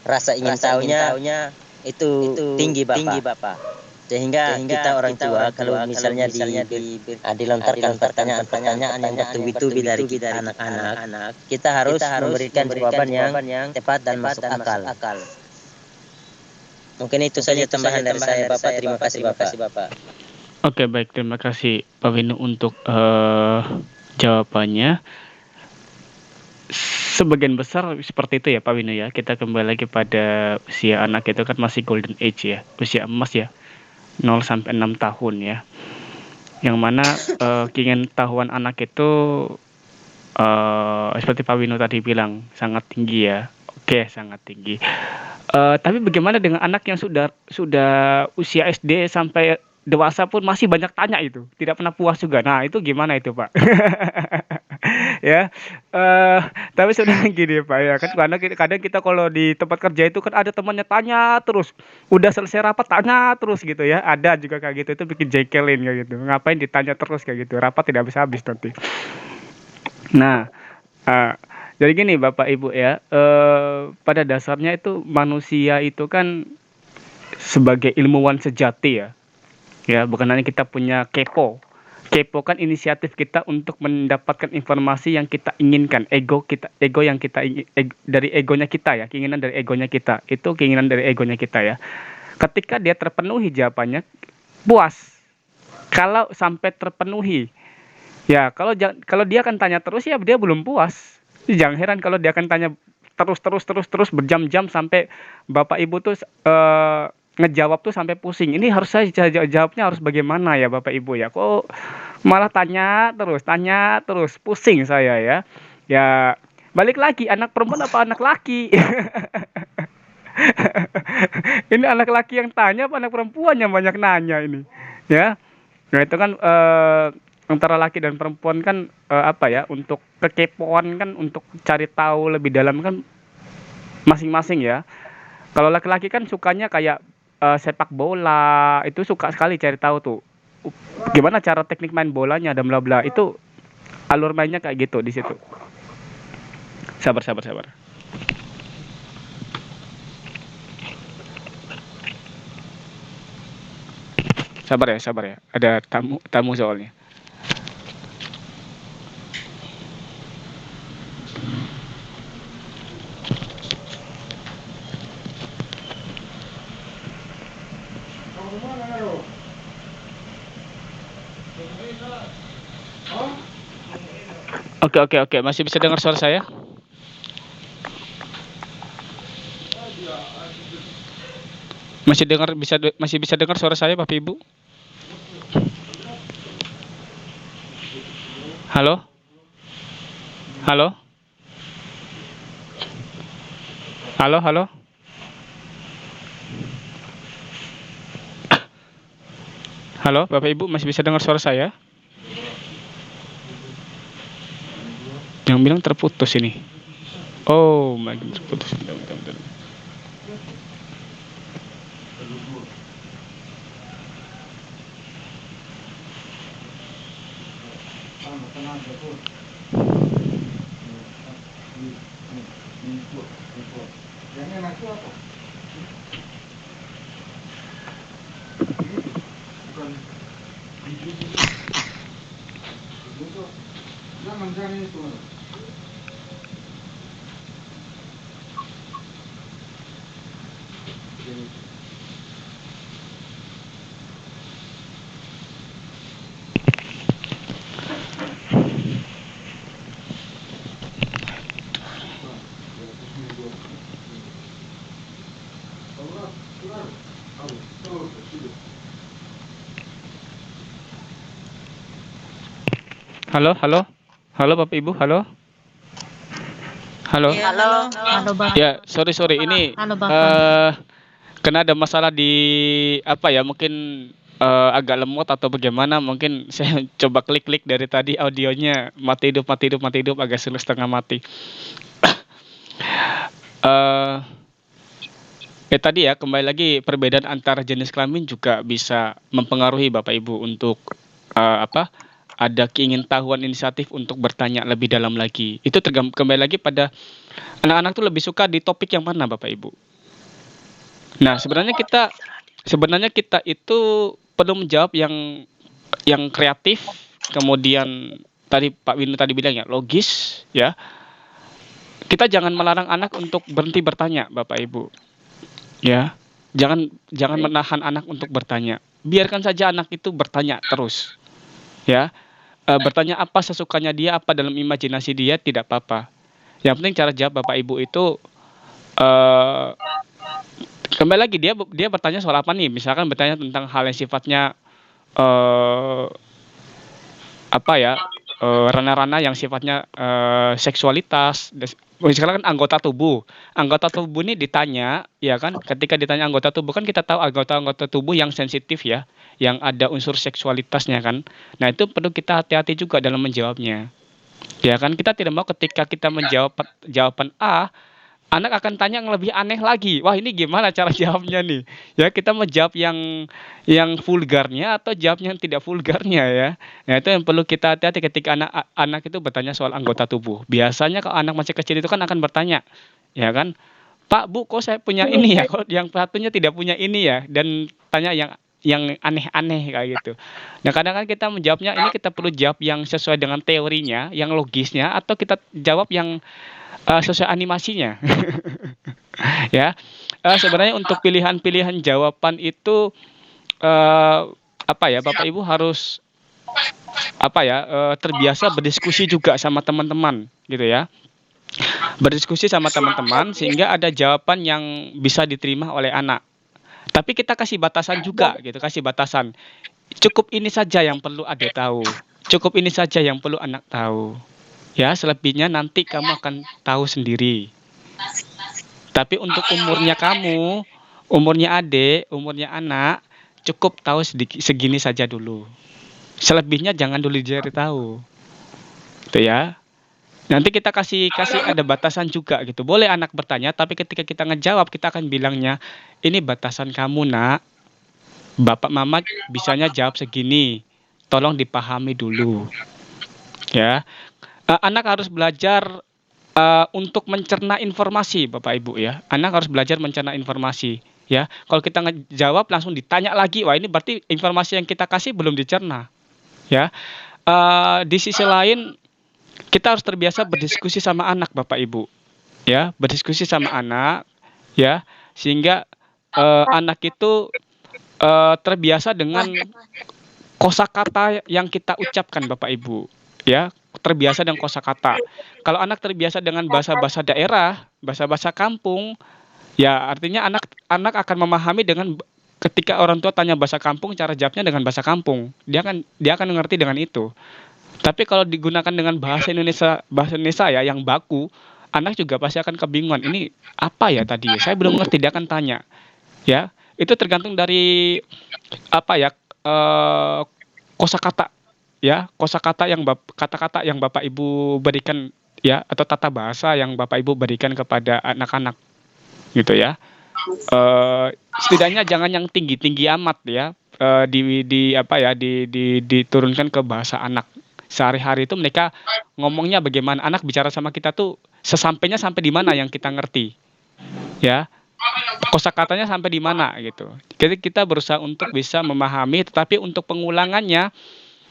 rasa ingin tahunya itu tinggi Bapak. Sehingga kita orang tua kalau misalnya dilontarkan pertanyaan yang bertubi-tubi dari kita anak-anak, kita harus memberikan jawaban yang tepat dan masuk akal. Mungkin itu saja tambahan dari saya Bapak. Terima kasih Bapak. Oke, baik, terima kasih Pak Winu untuk jawabannya. Sebagian besar seperti itu ya Pak Winu ya. Kita kembali lagi pada usia anak itu kan masih golden age ya, usia emas ya, 0 sampai 6 tahun ya. Yang mana keinginan tahuan anak itu seperti Pak Winu tadi bilang sangat tinggi ya. Oke, sangat tinggi. Tapi bagaimana dengan anak yang sudah usia SD sampai dewasa pun masih banyak tanya itu, tidak pernah puas juga. Nah, itu gimana itu, Pak? Ya, tapi sebenarnya gini Pak ya, kan kadang kita kalau di tempat kerja itu kan ada temannya tanya terus, udah selesai rapat tanya terus gitu ya, ada juga kayak gitu, itu bikin jengkelin kayak gitu, ngapain ditanya terus kayak gitu, rapat tidak habis-habis nanti. Nah, jadi gini Bapak Ibu ya, pada dasarnya itu manusia itu kan sebagai ilmuwan sejati ya bukan hanya kita punya kepo kan inisiatif kita untuk mendapatkan informasi yang kita inginkan, dari egonya kita ya, keinginan dari egonya kita, itu keinginan dari egonya kita ya. Ketika dia terpenuhi jawabannya, puas. Kalau sampai terpenuhi, ya kalau dia akan tanya terus ya dia belum puas. Jangan heran kalau dia akan tanya terus berjam-jam sampai Bapak Ibu tuh ngejawab tuh sampai pusing. Ini harus saya jawabnya harus bagaimana ya Bapak Ibu ya? Kok malah tanya terus, pusing saya ya. Ya balik lagi, anak perempuan apa anak laki? Ini anak laki yang tanya apa anak perempuan yang banyak nanya ini? Ya. Nah itu kan antara laki dan perempuan kan untuk kekepoan kan, untuk cari tahu lebih dalam kan masing-masing ya. Kalau laki-laki kan sukanya kayak sepak bola, itu suka sekali cari tahu tuh gimana cara teknik main bolanya dan bla bla, itu alur mainnya kayak gitu di situ. Sabar. Sabar ya, ada tamu soalnya. Oke. Masih bisa dengar suara saya? Masih bisa dengar suara saya, Bapak Ibu? Halo? Halo? Halo, halo? Halo, Bapak Ibu masih bisa dengar suara saya? Yang bilang terputus ini. Oh, makin terputus. Bentar. Halo Bapak Ibu, halo. Halo Bapak. Ya, sorry ini Halo Bapak. karena ada masalah di apa ya, mungkin agak lemot atau bagaimana, mungkin saya coba klik dari tadi audionya mati hidup agak setengah mati. Tadi ya, kembali lagi perbedaan antara jenis kelamin juga bisa mempengaruhi Bapak Ibu untuk ada keingintahuan inisiatif untuk bertanya lebih dalam lagi. Itu kembali lagi pada anak-anak tuh lebih suka di topik yang mana Bapak Ibu. Nah, sebenarnya kita itu perlu menjawab yang kreatif, kemudian tadi Pak Windu tadi bilang ya, logis ya. Kita jangan melarang anak untuk berhenti bertanya, Bapak Ibu. Ya. Jangan menahan anak untuk bertanya. Biarkan saja anak itu bertanya terus. Ya. Bertanya apa sesukanya dia, apa dalam imajinasi dia, tidak apa-apa. Yang penting cara jawab Bapak Ibu itu kembali lagi dia bertanya soal apa nih? Misalkan bertanya tentang hal yang sifatnya ranah-ranah yang sifatnya seksualitas. Misalkan anggota tubuh ini ditanya, ya kan? Ketika ditanya anggota tubuh kan kita tahu anggota tubuh yang sensitif ya, yang ada unsur seksualitasnya kan. Nah, itu perlu kita hati-hati juga dalam menjawabnya. Ya kan, kita tidak mau ketika kita menjawab jawaban A, anak akan tanya yang lebih aneh lagi. Wah, ini gimana cara jawabnya nih? Ya, kita menjawab yang vulgarnya atau jawabnya yang tidak vulgarnya ya. Nah, itu yang perlu kita hati-hati ketika anak itu bertanya soal anggota tubuh. Biasanya kalau anak masih kecil itu kan akan bertanya, ya kan? Pak, Bu, kok saya punya ini ya? Kok yang satunya tidak punya ini ya? Dan tanya yang aneh-aneh kayak gitu. Nah, kadang-kadang kita menjawabnya ini kita perlu jawab yang sesuai dengan teorinya, yang logisnya, atau kita jawab yang sesuai animasinya. Ya, sebenarnya untuk pilihan-pilihan jawaban itu Bapak Ibu harus terbiasa berdiskusi juga sama teman-teman gitu ya. Berdiskusi sama teman-teman sehingga ada jawaban yang bisa diterima oleh anak. Tapi kita kasih batasan juga gitu, kasih batasan. Cukup ini saja yang perlu Ade tahu. Cukup ini saja yang perlu anak tahu. Ya, selebihnya nanti kamu akan tahu sendiri. Tapi untuk umurnya kamu, umurnya adik, umurnya anak, cukup tahu segini saja dulu. Selebihnya jangan dulu dicari tahu. Gitu ya. Nanti kita kasih ada batasan juga gitu. Boleh anak bertanya, tapi ketika kita ngejawab, kita akan bilangnya, ini batasan kamu, Nak. Bapak Mama bisanya jawab segini. Tolong dipahami dulu. Ya. Anak harus belajar untuk mencerna informasi, Bapak Ibu ya. Anak harus belajar mencerna informasi, ya. Kalau kita ngejawab langsung ditanya lagi, wah ini berarti informasi yang kita kasih belum dicerna, ya. Di sisi lain, kita harus terbiasa berdiskusi sama anak, Bapak Ibu, ya. Berdiskusi sama anak, ya, sehingga anak itu terbiasa dengan kosakata yang kita ucapkan, Bapak Ibu, ya. Terbiasa dengan kosakata. Kalau anak terbiasa dengan bahasa-bahasa daerah, bahasa-bahasa kampung, ya artinya anak akan memahami dengan ketika orang tua tanya bahasa kampung, cara jawabnya dengan bahasa kampung. Dia akan mengerti dengan itu. Tapi kalau digunakan dengan bahasa Indonesia ya yang baku, anak juga pasti akan kebingungan. Ini apa ya tadi? Saya belum ngerti, dia akan tanya. Ya, itu tergantung dari apa ya, kosakata ya, kata-kata yang Bapak Ibu berikan ya, atau tata bahasa yang Bapak Ibu berikan kepada anak-anak gitu ya. Setidaknya jangan yang tinggi-tinggi amat ya, di apa ya, diturunkan ke bahasa anak. Sehari-hari itu mereka ngomongnya bagaimana, anak bicara sama kita tuh sesampainya sampai di mana yang kita ngerti, ya. Kosakatanya sampai di mana gitu. Jadi kita berusaha untuk bisa memahami, tetapi untuk pengulangannya,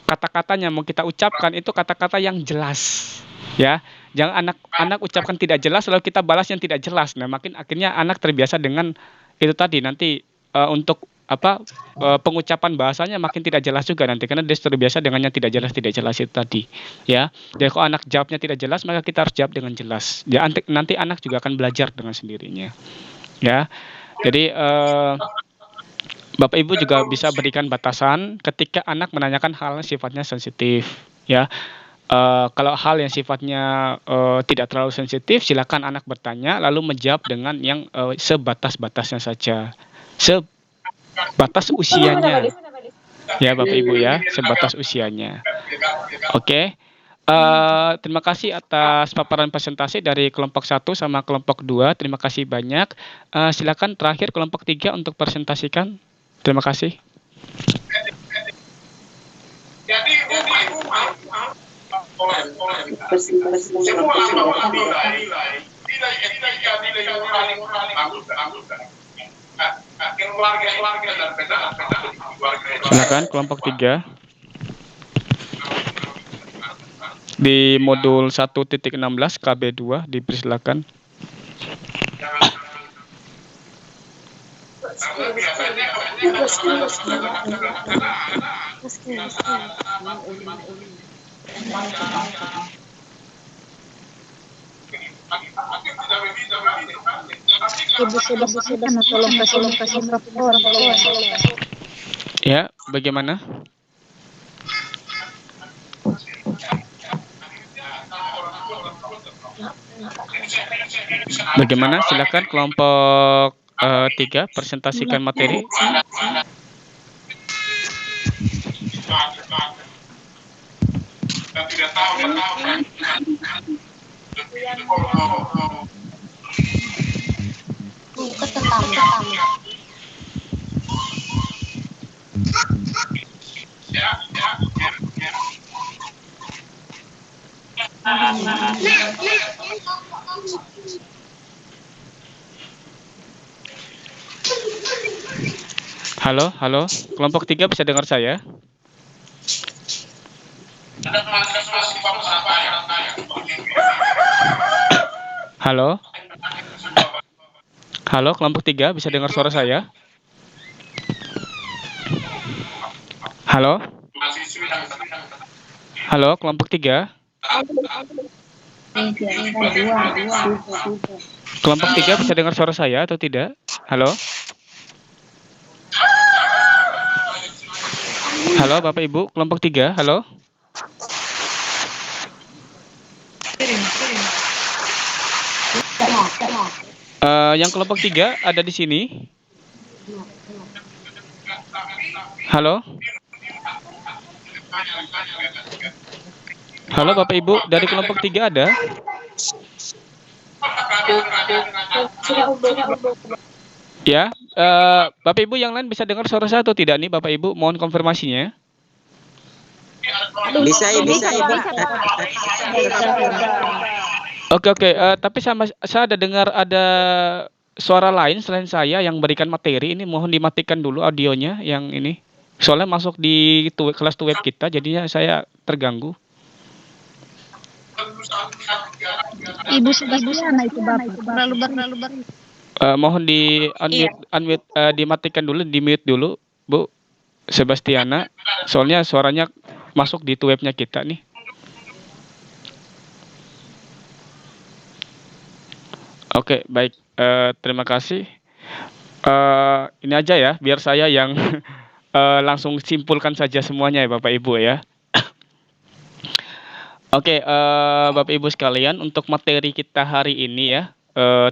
kata-katanya mau kita ucapkan itu kata-kata yang jelas, ya. Jangan anak ucapkan tidak jelas lalu kita balas yang tidak jelas. Nah, makin akhirnya anak terbiasa dengan itu tadi, nanti untuk apa, pengucapan bahasanya makin tidak jelas juga nanti karena dia terbiasa dengan yang tidak jelas itu tadi, ya. Jadi kalau anak jawabnya tidak jelas, maka kita harus jawab dengan jelas. Ya, nanti anak juga akan belajar dengan sendirinya, ya. Jadi Bapak Ibu juga bisa berikan batasan ketika anak menanyakan hal yang sifatnya sensitif, ya. Kalau hal yang sifatnya tidak terlalu sensitif, silakan anak bertanya lalu menjawab dengan yang sebatas-batasnya saja, sebatas usianya, ya Bapak Ibu ya, sebatas usianya. Oke. Terima kasih atas paparan presentasi dari kelompok 1 sama kelompok 2. Terima kasih banyak. Silakan terakhir kelompok 3 untuk presentasikan. Terima kasih. Silakan kelompok 3. Di modul 1.16 KB2 dipersilakan. Ya, bagaimana? Bagaimana? Silakan kelompok 3 presentasikan materi. Halo, halo. Kelompok 3 bisa dengar saya? Halo? Halo, kelompok 3 bisa dengar suara saya? Halo? Halo, kelompok 3? Kelompok 3 bisa dengar suara saya atau tidak? Halo? Halo, Bapak Ibu, kelompok 3, halo? Yang kelompok 3 ada di sini? Halo? Halo, Bapak Ibu, dari kelompok 3 ada? Ya, Bapak Ibu yang lain bisa dengar suara saya atau tidak nih, Bapak Ibu? Mohon konfirmasinya. Bisa. Oke. Tapi saya ada dengar ada suara lain selain saya yang berikan materi. Ini mohon dimatikan dulu audionya yang ini. Soalnya masuk di kelas web kita, jadinya saya terganggu. Ibu anak itu Bapak. Terlalu Mohon di unmute, dimatikan dulu, di mute dulu Bu Sebastiana, soalnya suaranya masuk di webnya kita nih. Oke, baik. Terima kasih. Ini aja ya, biar saya yang langsung simpulkan saja semuanya ya Bapak Ibu ya. Oke, Bapak Ibu sekalian, untuk materi kita hari ini ya,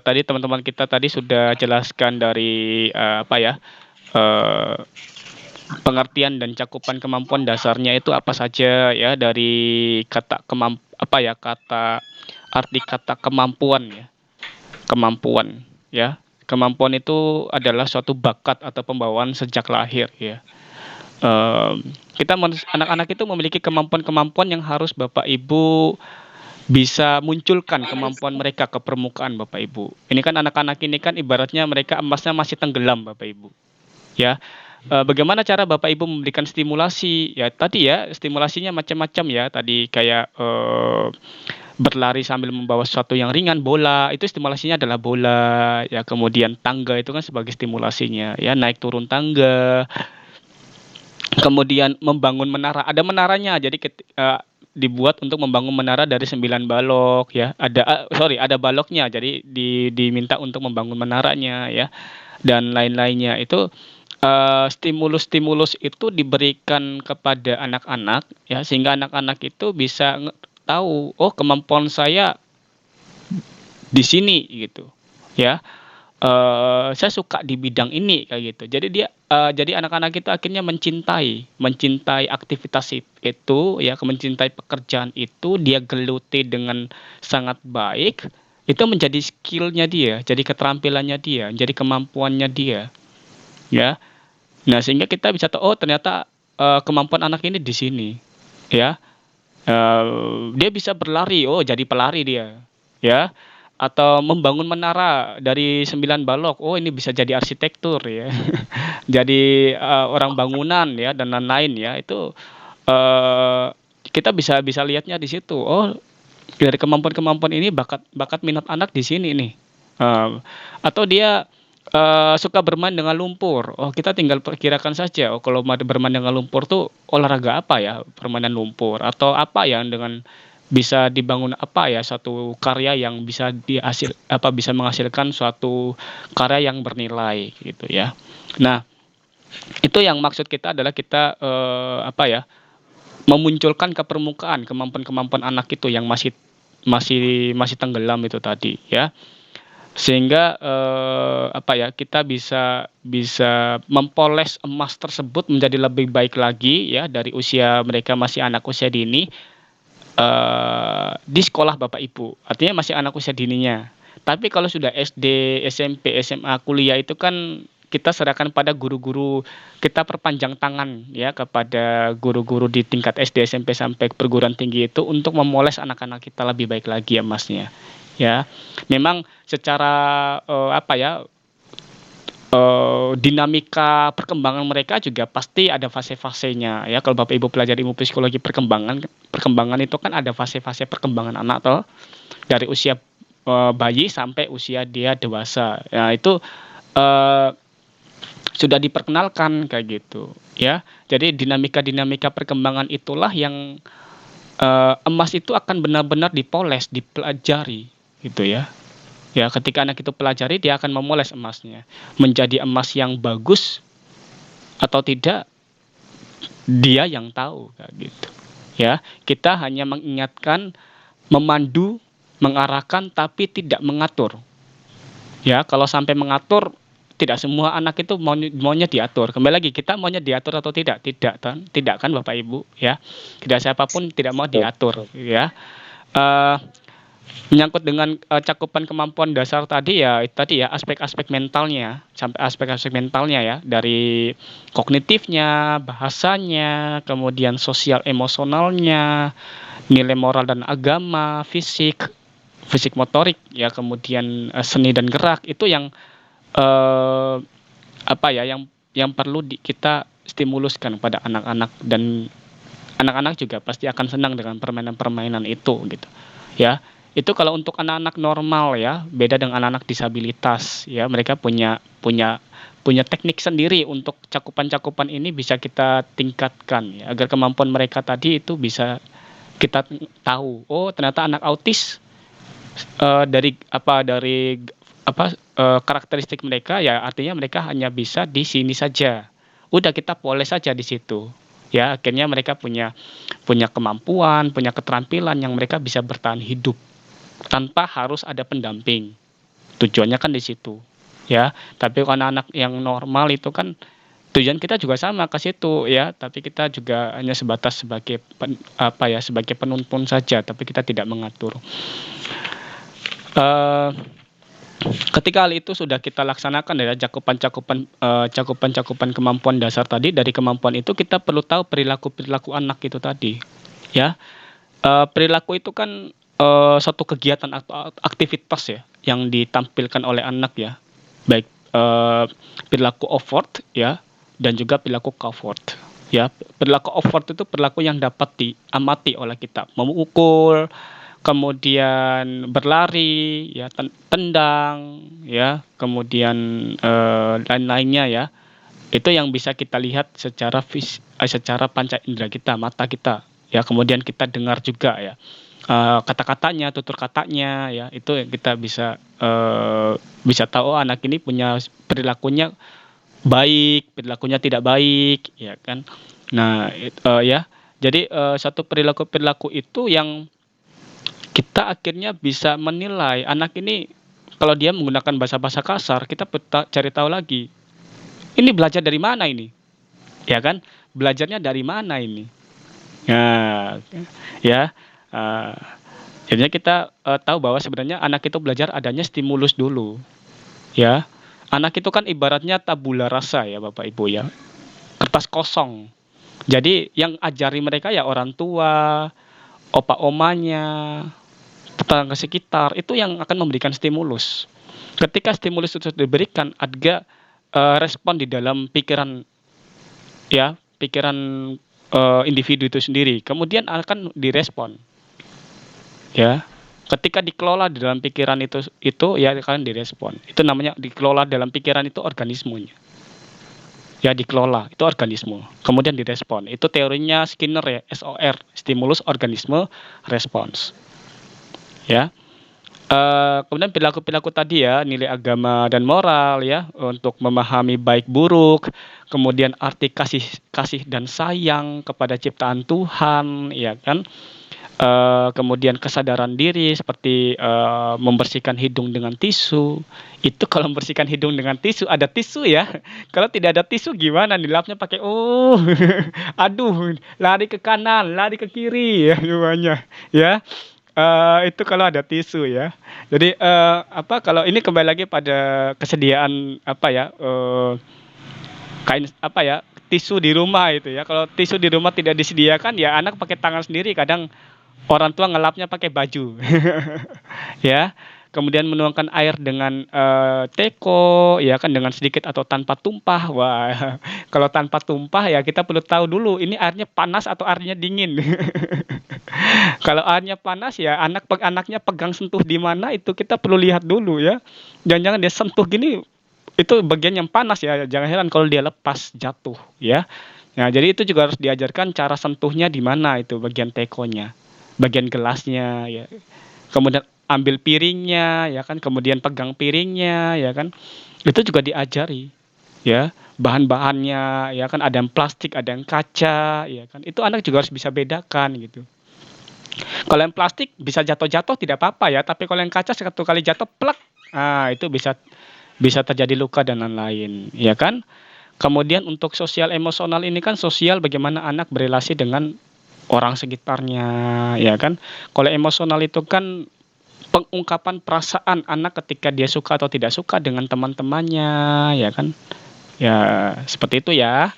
tadi teman-teman kita tadi sudah jelaskan dari eh, pengertian dan cakupan kemampuan dasarnya itu apa saja ya, dari kata kata arti kata kemampuan ya. Kemampuan ya. Kemampuan itu adalah suatu bakat atau pembawaan sejak lahir ya. Anak-anak itu memiliki kemampuan-kemampuan yang harus Bapak Ibu bisa munculkan kemampuan mereka ke permukaan Bapak Ibu. Ini kan anak-anak ini kan ibaratnya mereka emasnya masih tenggelam Bapak Ibu. Ya. Bagaimana cara Bapak Ibu memberikan stimulasi? Ya tadi ya, stimulasinya macam-macam ya. Tadi kayak berlari sambil membawa sesuatu yang ringan, bola, itu stimulasinya adalah bola. Ya, kemudian tangga itu kan sebagai stimulasinya, ya naik turun tangga. Kemudian membangun menara, ada menaranya. Jadi dibuat untuk membangun menara dari 9 balok ya. Ada baloknya. Jadi diminta untuk membangun menaranya ya. Dan lain-lainnya itu stimulus-stimulus itu diberikan kepada anak-anak ya, sehingga anak-anak itu bisa tahu, oh kemampuan saya di sini gitu ya. Saya suka di bidang ini kayak gitu. Jadi anak-anak itu akhirnya mencintai aktivitas itu ya, mencintai pekerjaan itu, dia geluti dengan sangat baik. Itu menjadi skillnya dia, jadi keterampilannya dia, jadi kemampuannya dia, ya. Nah, sehingga kita bisa tahu, oh ternyata kemampuan anak ini di sini, ya. Dia bisa berlari, oh jadi pelari dia, ya. Atau membangun menara dari 9 balok, oh ini bisa jadi arsitektur ya. Jadi orang bangunan ya dan lain-lain ya. Itu kita bisa bisa lihatnya di situ. Oh, dari kemampuan-kemampuan ini bakat minat anak di sini nih. Atau dia suka bermain dengan lumpur. Oh, kita tinggal perkirakan saja. Oh, kalau bermain dengan lumpur tuh olahraga apa ya? Permainan lumpur atau apa ya, dengan bisa dibangun apa ya, satu karya yang bisa bisa menghasilkan suatu karya yang bernilai gitu ya. Nah, itu yang maksud kita adalah kita memunculkan ke permukaan kemampuan-kemampuan anak itu yang masih tenggelam itu tadi ya. Sehingga kita bisa mempoles emas tersebut menjadi lebih baik lagi ya, dari usia mereka masih anak usia dini di sekolah Bapak Ibu. Artinya masih anak usia dininya. Tapi kalau sudah SD, SMP, SMA, kuliah itu kan kita serahkan pada guru-guru, kita perpanjang tangan ya kepada guru-guru di tingkat SD, SMP sampai perguruan tinggi itu untuk memoles anak-anak kita lebih baik lagi ya Masnya. Ya. Memang secara dinamika perkembangan mereka juga pasti ada fase-fasenya ya. Kalau Bapak Ibu pelajari ilmu psikologi perkembangan itu kan ada fase-fase perkembangan anak toh, dari usia bayi sampai usia dia dewasa. Nah, itu sudah diperkenalkan kayak gitu ya. Jadi dinamika perkembangan itulah yang emas itu akan benar-benar dipoles, dipelajari gitu ya. Ya, ketika anak itu pelajari, dia akan memoles emasnya menjadi emas yang bagus atau tidak, dia yang tahu kayak gitu. Ya, kita hanya mengingatkan, memandu, mengarahkan tapi tidak mengatur. Ya, kalau sampai mengatur, tidak semua anak itu maunya diatur. Kembali lagi, kita maunya diatur atau tidak? Tidak kan Bapak Ibu ya. Tidak, siapapun tidak mau diatur ya. Menyangkut dengan cakupan kemampuan dasar tadi ya aspek-aspek mentalnya, sampai aspek-aspek mentalnya ya, dari kognitifnya, bahasanya, kemudian sosial emosionalnya, nilai moral dan agama, fisik motorik ya, kemudian seni dan gerak, itu yang yang perlu kita stimuluskan pada anak-anak, dan anak-anak juga pasti akan senang dengan permainan-permainan itu gitu ya. Itu kalau untuk anak-anak normal ya, beda dengan anak-anak disabilitas ya. Mereka punya punya punya teknik sendiri untuk cakupan-cakupan ini bisa kita tingkatkan ya, agar kemampuan mereka tadi itu bisa kita tahu. Oh, ternyata anak autis dari karakteristik mereka ya, artinya mereka hanya bisa di sini saja. Udah kita poles saja di situ. Ya, akhirnya mereka punya punya kemampuan, punya keterampilan yang mereka bisa bertahan hidup tanpa harus ada pendamping. Tujuannya kan di situ. Ya, tapi kalau anak-anak yang normal itu kan tujuan kita juga sama ke situ ya, tapi kita juga hanya sebatas sebagai sebagai penuntun saja, tapi kita tidak mengatur. Eh, Ketika hal itu sudah kita laksanakan ya, cakupan kemampuan dasar tadi, dari kemampuan itu kita perlu tahu perilaku-perilaku anak itu tadi ya. Perilaku itu kan suatu kegiatan atau aktivitas ya yang ditampilkan oleh anak ya, baik perilaku overt ya dan juga perilaku covert ya. Perilaku overt itu perilaku yang dapat diamati oleh kita, memukul, kemudian berlari ya, tendang ya, kemudian lain-lainnya ya. Itu yang bisa kita lihat secara panca indera kita, mata kita ya. Kemudian kita dengar juga ya, kata-katanya, tutur katanya ya, itu kita bisa tahu, oh, anak ini punya perilakunya baik, perilakunya tidak baik ya kan. Nah, ya, jadi satu perilaku itu yang kita akhirnya bisa menilai anak ini. Kalau dia menggunakan bahasa-bahasa kasar, kita cari tahu lagi, ini belajar dari mana ini, ya kan? Belajarnya dari mana ini? Ya, akhirnya kita tahu bahwa sebenarnya anak itu belajar adanya stimulus dulu, ya. Anak itu kan ibaratnya tabula rasa ya, Bapak Ibu ya, kertas kosong. Jadi yang ajari mereka ya orang tua, opa omanya, tetangga sekitar, itu yang akan memberikan stimulus. Ketika stimulus itu diberikan, ada respon di dalam pikiran ya, pikiran individu itu sendiri, kemudian akan direspon ya. Ketika dikelola di dalam pikiran itu ya akan direspon. Itu namanya dikelola dalam pikiran, itu organismenya. Ya, dikelola itu organisme, kemudian direspon. Itu teorinya Skinner ya, SOR, stimulus organisme respons. Ya. Kemudian perilaku-perilaku tadi ya, nilai agama dan moral ya, untuk memahami baik buruk, kemudian arti kasih dan sayang kepada ciptaan Tuhan, ya kan. Kemudian kesadaran diri seperti membersihkan hidung dengan tisu. Itu kalau membersihkan hidung dengan tisu, ada tisu ya. Kalau tidak ada tisu gimana? Dilapnya pakai aduh, lari ke kanan, lari ke kiri ya semuanya ya. Itu kalau ada tisu ya. Jadi kalau ini kembali lagi pada kesediaan kain tisu di rumah itu ya. Kalau tisu di rumah tidak disediakan ya, anak pakai tangan sendiri, kadang orang tua ngelapnya pakai baju. Ya. Kemudian menuangkan air dengan teko ya kan, dengan sedikit atau tanpa tumpah. Wah, kalau tanpa tumpah ya kita perlu tahu dulu ini airnya panas atau airnya dingin. Kalau airnya panas ya anaknya pegang sentuh di mana, itu kita perlu lihat dulu ya. Jangan-jangan dia sentuh gini, itu bagian yang panas ya. Jangan heran kalau dia lepas jatuh ya. Nah, jadi itu juga harus diajarkan cara sentuhnya di mana, itu bagian tekonya, bagian gelasnya ya. Kemudian ambil piringnya ya kan, kemudian pegang piringnya ya kan. Itu juga diajari ya. Bahan-bahannya ya kan, ada yang plastik, ada yang kaca ya kan. Itu anak juga harus bisa bedakan gitu. Kalau yang plastik bisa jatuh-jatuh tidak apa-apa ya, tapi kalau yang kaca satu kali jatuh plek, itu bisa terjadi luka dan lain-lain, ya kan? Kemudian untuk sosial emosional ini kan sosial, bagaimana anak berelasi dengan orang sekitarnya, ya kan? Kalau emosional itu kan pengungkapan perasaan anak ketika dia suka atau tidak suka dengan teman-temannya, ya kan? Ya, seperti itu ya.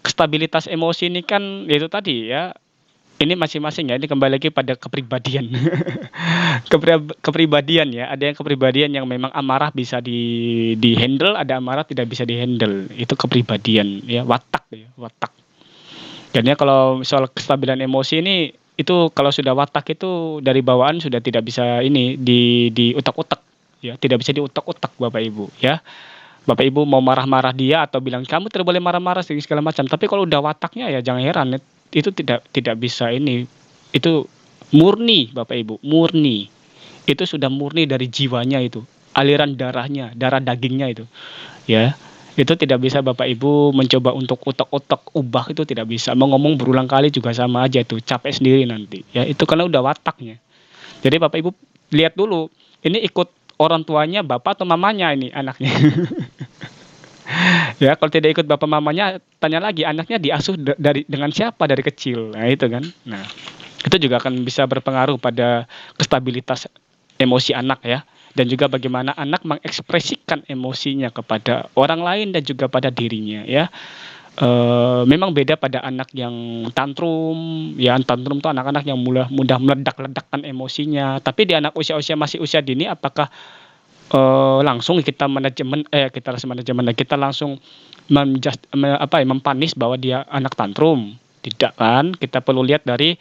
Stabilitas emosi ini kan itu tadi ya. Ini masing-masing ya, ini kembali lagi pada kepribadian. Kepribadian ya, ada yang kepribadian yang memang amarah bisa di-handle, ada amarah tidak bisa di-handle. Itu kepribadian ya, watak ya, watak. Jadinya kalau soal kestabilan emosi ini itu kalau sudah watak itu dari bawaan sudah tidak bisa ini di utak-utak ya, tidak bisa diutak-utak Bapak Ibu ya. Bapak Ibu mau marah-marah dia atau bilang kamu tidak boleh marah-marah segala macam. Tapi kalau udah wataknya ya jangan heran itu tidak bisa ini. Itu murni Bapak Ibu, murni. Itu sudah murni dari jiwanya itu, aliran darahnya, darah dagingnya itu. Ya. Itu tidak bisa Bapak Ibu mencoba untuk utak-utak ubah, itu tidak bisa. Mau ngomong berulang kali juga sama aja tuh, capek sendiri nanti. Ya, itu karena udah wataknya. Jadi Bapak Ibu lihat dulu, ini ikut orang tuanya, bapak atau mamanya ini anaknya. Ya, kalau tidak ikut bapak mamanya, tanya lagi anaknya diasuh dengan siapa dari kecil. Nah, itu kan. Nah, itu juga akan bisa berpengaruh pada kestabilitas emosi anak ya, dan juga bagaimana anak mengekspresikan emosinya kepada orang lain dan juga pada dirinya ya. Memang beda pada anak yang tantrum ya. Tantrum itu anak-anak yang mudah meledak-ledakkan emosinya. Tapi di anak usia-usia masih usia dini, apakah langsung kita langsung mempanis bahwa dia anak tantrum? Tidak kan? Kita perlu lihat dari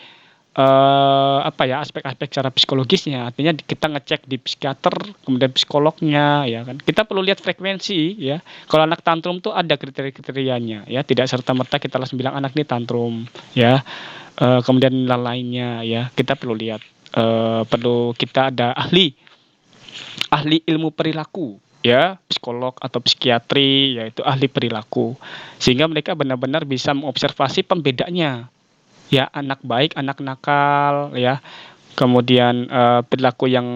aspek-aspek secara psikologisnya. Artinya kita ngecek di psikiater, kemudian psikolognya ya kan. Kita perlu lihat frekuensi ya. Kalau anak tantrum tuh ada kriteria-kriterianya ya, tidak serta-merta kita langsung bilang anak ini tantrum ya. Kemudian lainnya ya, kita perlu lihat, perlu kita ada ahli ilmu perilaku ya, psikolog atau psikiatri, yaitu ahli perilaku, sehingga mereka benar-benar bisa mengobservasi pembedanya ya, anak baik, anak nakal ya, kemudian perilaku yang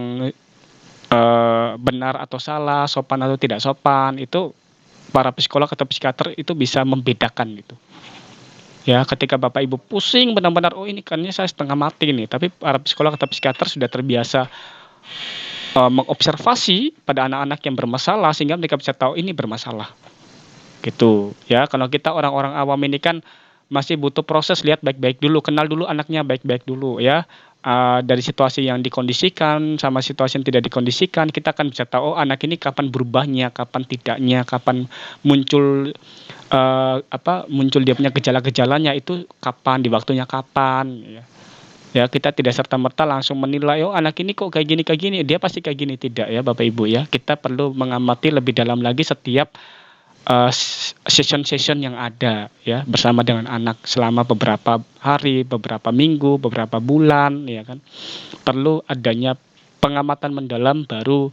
benar atau salah, sopan atau tidak sopan, itu para psikolog atau psikiater itu bisa membedakan gitu ya. Ketika Bapak Ibu pusing benar-benar, oh ini kayaknya saya setengah mati nih, tapi para psikolog atau psikiater sudah terbiasa mengobservasi pada anak-anak yang bermasalah, sehingga mereka bisa tahu ini bermasalah gitu ya. Kalau kita orang-orang awam ini kan masih butuh proses, lihat baik-baik dulu, kenal dulu anaknya baik-baik dulu ya. Dari situasi yang dikondisikan sama situasi yang tidak dikondisikan, kita akan bisa tahu, oh anak ini kapan berubahnya, kapan tidaknya, kapan muncul muncul dia punya gejala-gejalanya itu kapan, di waktunya kapan ya. Ya, kita tidak serta-merta langsung menilai, oh anak ini kok kayak gini, dia pasti kayak gini. Tidak ya Bapak Ibu ya. Kita perlu mengamati lebih dalam lagi setiap session-session yang ada ya, bersama dengan anak selama beberapa hari, beberapa minggu, beberapa bulan ya kan. Perlu adanya pengamatan mendalam baru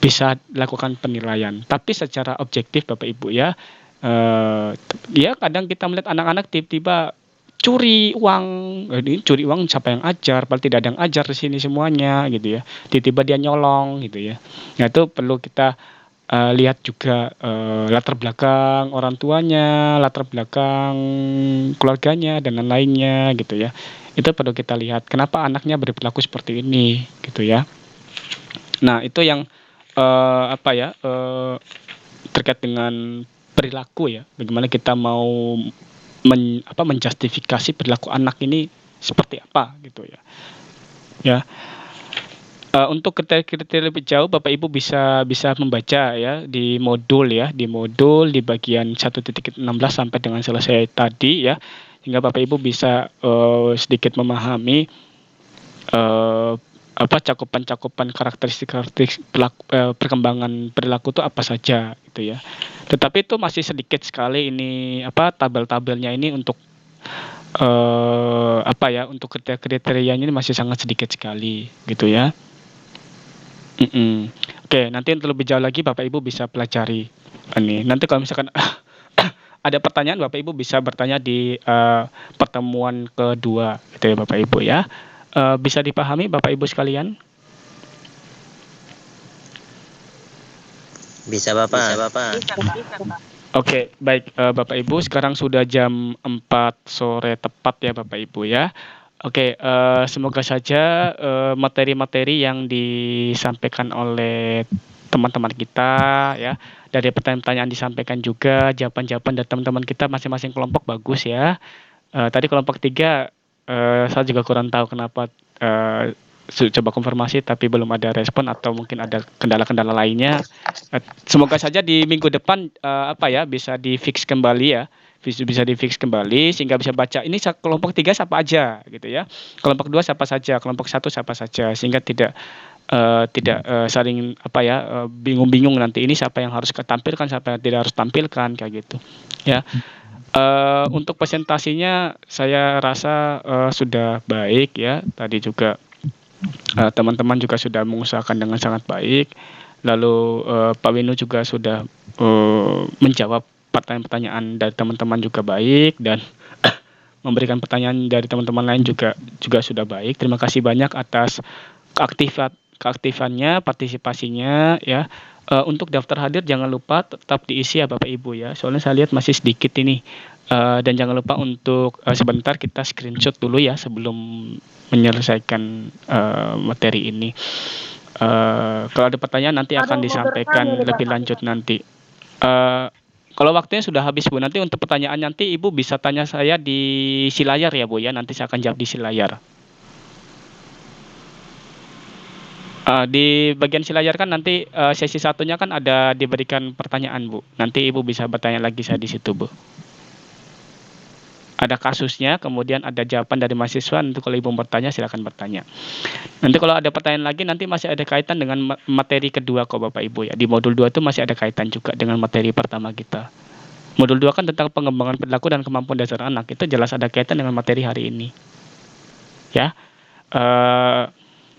bisa lakukan penilaian. Tapi secara objektif Bapak Ibu ya, ya kadang kita melihat anak-anak tiba-tiba curi uang. Ini curi uang siapa yang ajar? Padahal tidak ada yang ajar di sini semuanya gitu ya. Tiba-tiba dia nyolong gitu ya. Nah, itu perlu kita lihat juga latar belakang orang tuanya, latar belakang keluarganya dan lain-lainnya gitu ya. Itu perlu kita lihat kenapa anaknya berperilaku seperti ini gitu ya. Nah, itu yang terkait dengan perilaku ya. Bagaimana kita mau menjustifikasi perilaku anak ini seperti apa gitu ya. Ya. Untuk kriteria lebih jauh Bapak Ibu bisa membaca ya di modul di bagian 1.16 sampai dengan selesai tadi ya, sehingga Bapak Ibu bisa sedikit memahami cakupan karakteristik perkembangan perilaku itu apa saja gitu ya. Tetapi itu masih sedikit sekali ini tabel-tabelnya ini untuk untuk kriterianya ini masih sangat sedikit sekali gitu ya. Oke, nanti untuk lebih jauh lagi Bapak Ibu bisa pelajari ini. Nanti kalau misalkan ada pertanyaan, Bapak Ibu bisa bertanya di pertemuan kedua gitu ya Bapak Ibu ya. Bisa dipahami Bapak Ibu sekalian? Bisa Bapak. Oke, baik Bapak Ibu, sekarang sudah jam 4 sore tepat ya Bapak Ibu ya. Oke, semoga saja materi-materi yang disampaikan oleh teman-teman kita ya, dari pertanyaan-pertanyaan disampaikan juga, jawaban-jawaban dari teman-teman kita masing-masing kelompok bagus ya. Tadi kelompok 3 saya juga kurang tahu kenapa coba konfirmasi tapi belum ada respon atau mungkin ada kendala-kendala lainnya. Semoga saja di minggu depan bisa di-fix kembali ya. Bisa di-fix kembali sehingga bisa baca ini kelompok 3 siapa aja gitu ya. Kelompok 2 siapa saja, kelompok 1 siapa saja sehingga tidak saling bingung-bingung nanti ini siapa yang harus ketampilkan, siapa yang tidak harus tampilkan kayak gitu. Ya. Untuk presentasinya saya rasa sudah baik ya. Tadi juga teman-teman juga sudah mengusahakan dengan sangat baik. Lalu Pak Winu juga sudah menjawab pertanyaan-pertanyaan dari teman-teman juga baik dan memberikan pertanyaan dari teman-teman lain juga sudah baik. Terima kasih banyak atas keaktifannya, partisipasinya ya. Untuk daftar hadir jangan lupa tetap diisi ya Bapak Ibu ya. Soalnya saya lihat masih sedikit ini. Dan jangan lupa untuk sebentar kita screenshot dulu ya sebelum menyelesaikan materi ini. Kalau ada pertanyaan nanti akan disampaikan lebih lanjut nanti. Kalau waktunya sudah habis Bu, nanti untuk pertanyaan nanti Ibu bisa tanya saya di si layar ya Bu ya, nanti saya akan jawab di si layar. Di bagian si layar kan nanti sesi satunya kan ada diberikan pertanyaan Bu, nanti Ibu bisa bertanya lagi saya di situ Bu. Ada kasusnya, kemudian ada jawaban dari mahasiswa, nanti kalau Ibu bertanya silakan bertanya. Nanti kalau ada pertanyaan lagi nanti masih ada kaitan dengan materi kedua kok Bapak Ibu ya. Di modul 2 itu masih ada kaitan juga dengan materi pertama kita. Modul 2 kan tentang pengembangan perilaku dan kemampuan dasar anak. Itu jelas ada kaitan dengan materi hari ini. Ya.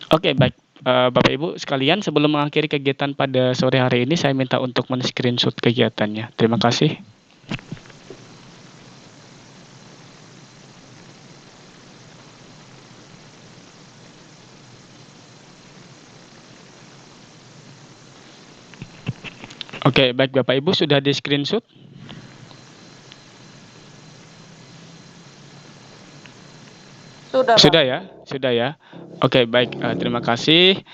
Oke, baik. Bapak Ibu sekalian, sebelum mengakhiri kegiatan pada sore hari ini saya minta untuk men-screenshot kegiatannya. Terima kasih. Oke, baik Bapak Ibu sudah di screenshot? Sudah ya? Sudah ya? Oke, baik. Terima kasih.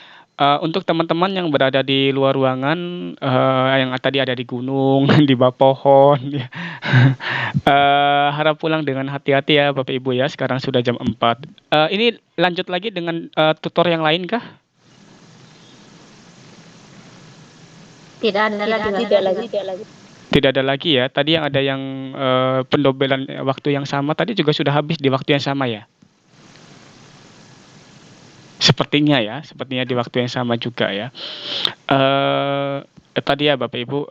Untuk teman-teman yang berada di luar ruangan, yang tadi ada di gunung, di bawah pohon, ya. Harap pulang dengan hati-hati ya Bapak Ibu ya. Sekarang sudah jam 4. Ini lanjut lagi dengan tutor yang lain kah? Tidak ada lagi. Tidak ada lagi ya. Tadi yang ada yang pendobelan waktu yang sama tadi juga sudah habis di waktu yang sama ya. Sepertinya di waktu yang sama juga ya. Tadi ya Bapak Ibu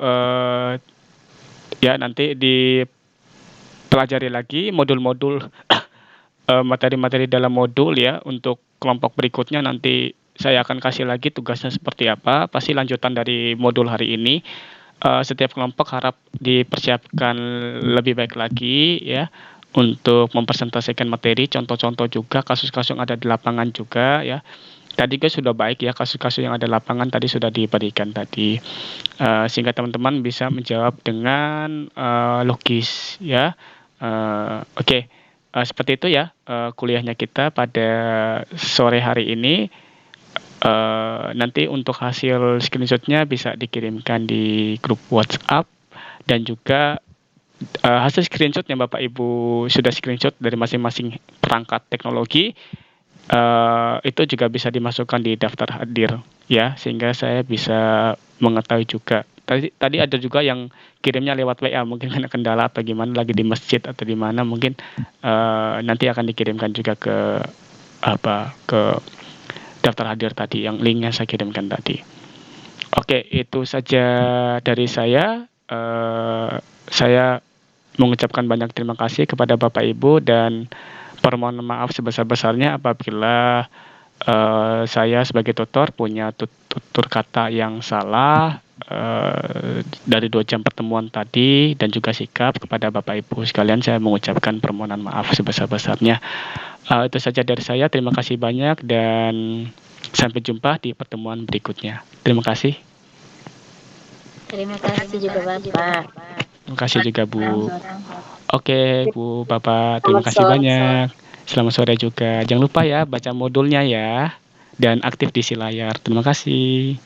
ya nanti dipelajari lagi modul-modul materi-materi dalam modul ya. Untuk kelompok berikutnya nanti saya akan kasih lagi tugasnya seperti apa. Pasti lanjutan dari modul hari ini. Setiap kelompok harap dipersiapkan lebih baik lagi ya untuk mempresentasikan materi, contoh-contoh juga, kasus-kasus yang ada di lapangan juga ya. Tadi kan sudah baik ya, kasus-kasus yang ada di lapangan tadi sudah diberikan tadi, sehingga teman-teman bisa menjawab dengan logis ya. Oke. Seperti itu ya kuliahnya kita pada sore hari ini. Nanti untuk hasil screenshotnya bisa dikirimkan di grup WhatsApp dan juga hasil screenshot yang Bapak Ibu sudah screenshot dari masing-masing perangkat teknologi itu juga bisa dimasukkan di daftar hadir ya, sehingga saya bisa mengetahui juga. Tadi ada juga yang kirimnya lewat WA, mungkin karena kendala atau gimana, lagi di masjid atau di mana, mungkin nanti akan dikirimkan juga ke daftar hadir tadi yang linknya saya kirimkan tadi. Oke, itu saja dari saya. Saya mengucapkan banyak terima kasih kepada Bapak Ibu dan permohonan maaf sebesar-besarnya apabila saya sebagai tutor punya tutur kata yang salah dari 2 jam pertemuan tadi dan juga sikap kepada Bapak Ibu sekalian. Saya mengucapkan permohonan maaf sebesar-besarnya. Itu saja dari saya. Terima kasih banyak dan sampai jumpa di pertemuan berikutnya. Terima kasih. Terima kasih juga Bapak. Terima kasih juga Bu. Oke Bu, Bapak, terima kasih banyak. Selamat sore juga. Jangan lupa ya baca modulnya ya dan aktif di si layar. Terima kasih.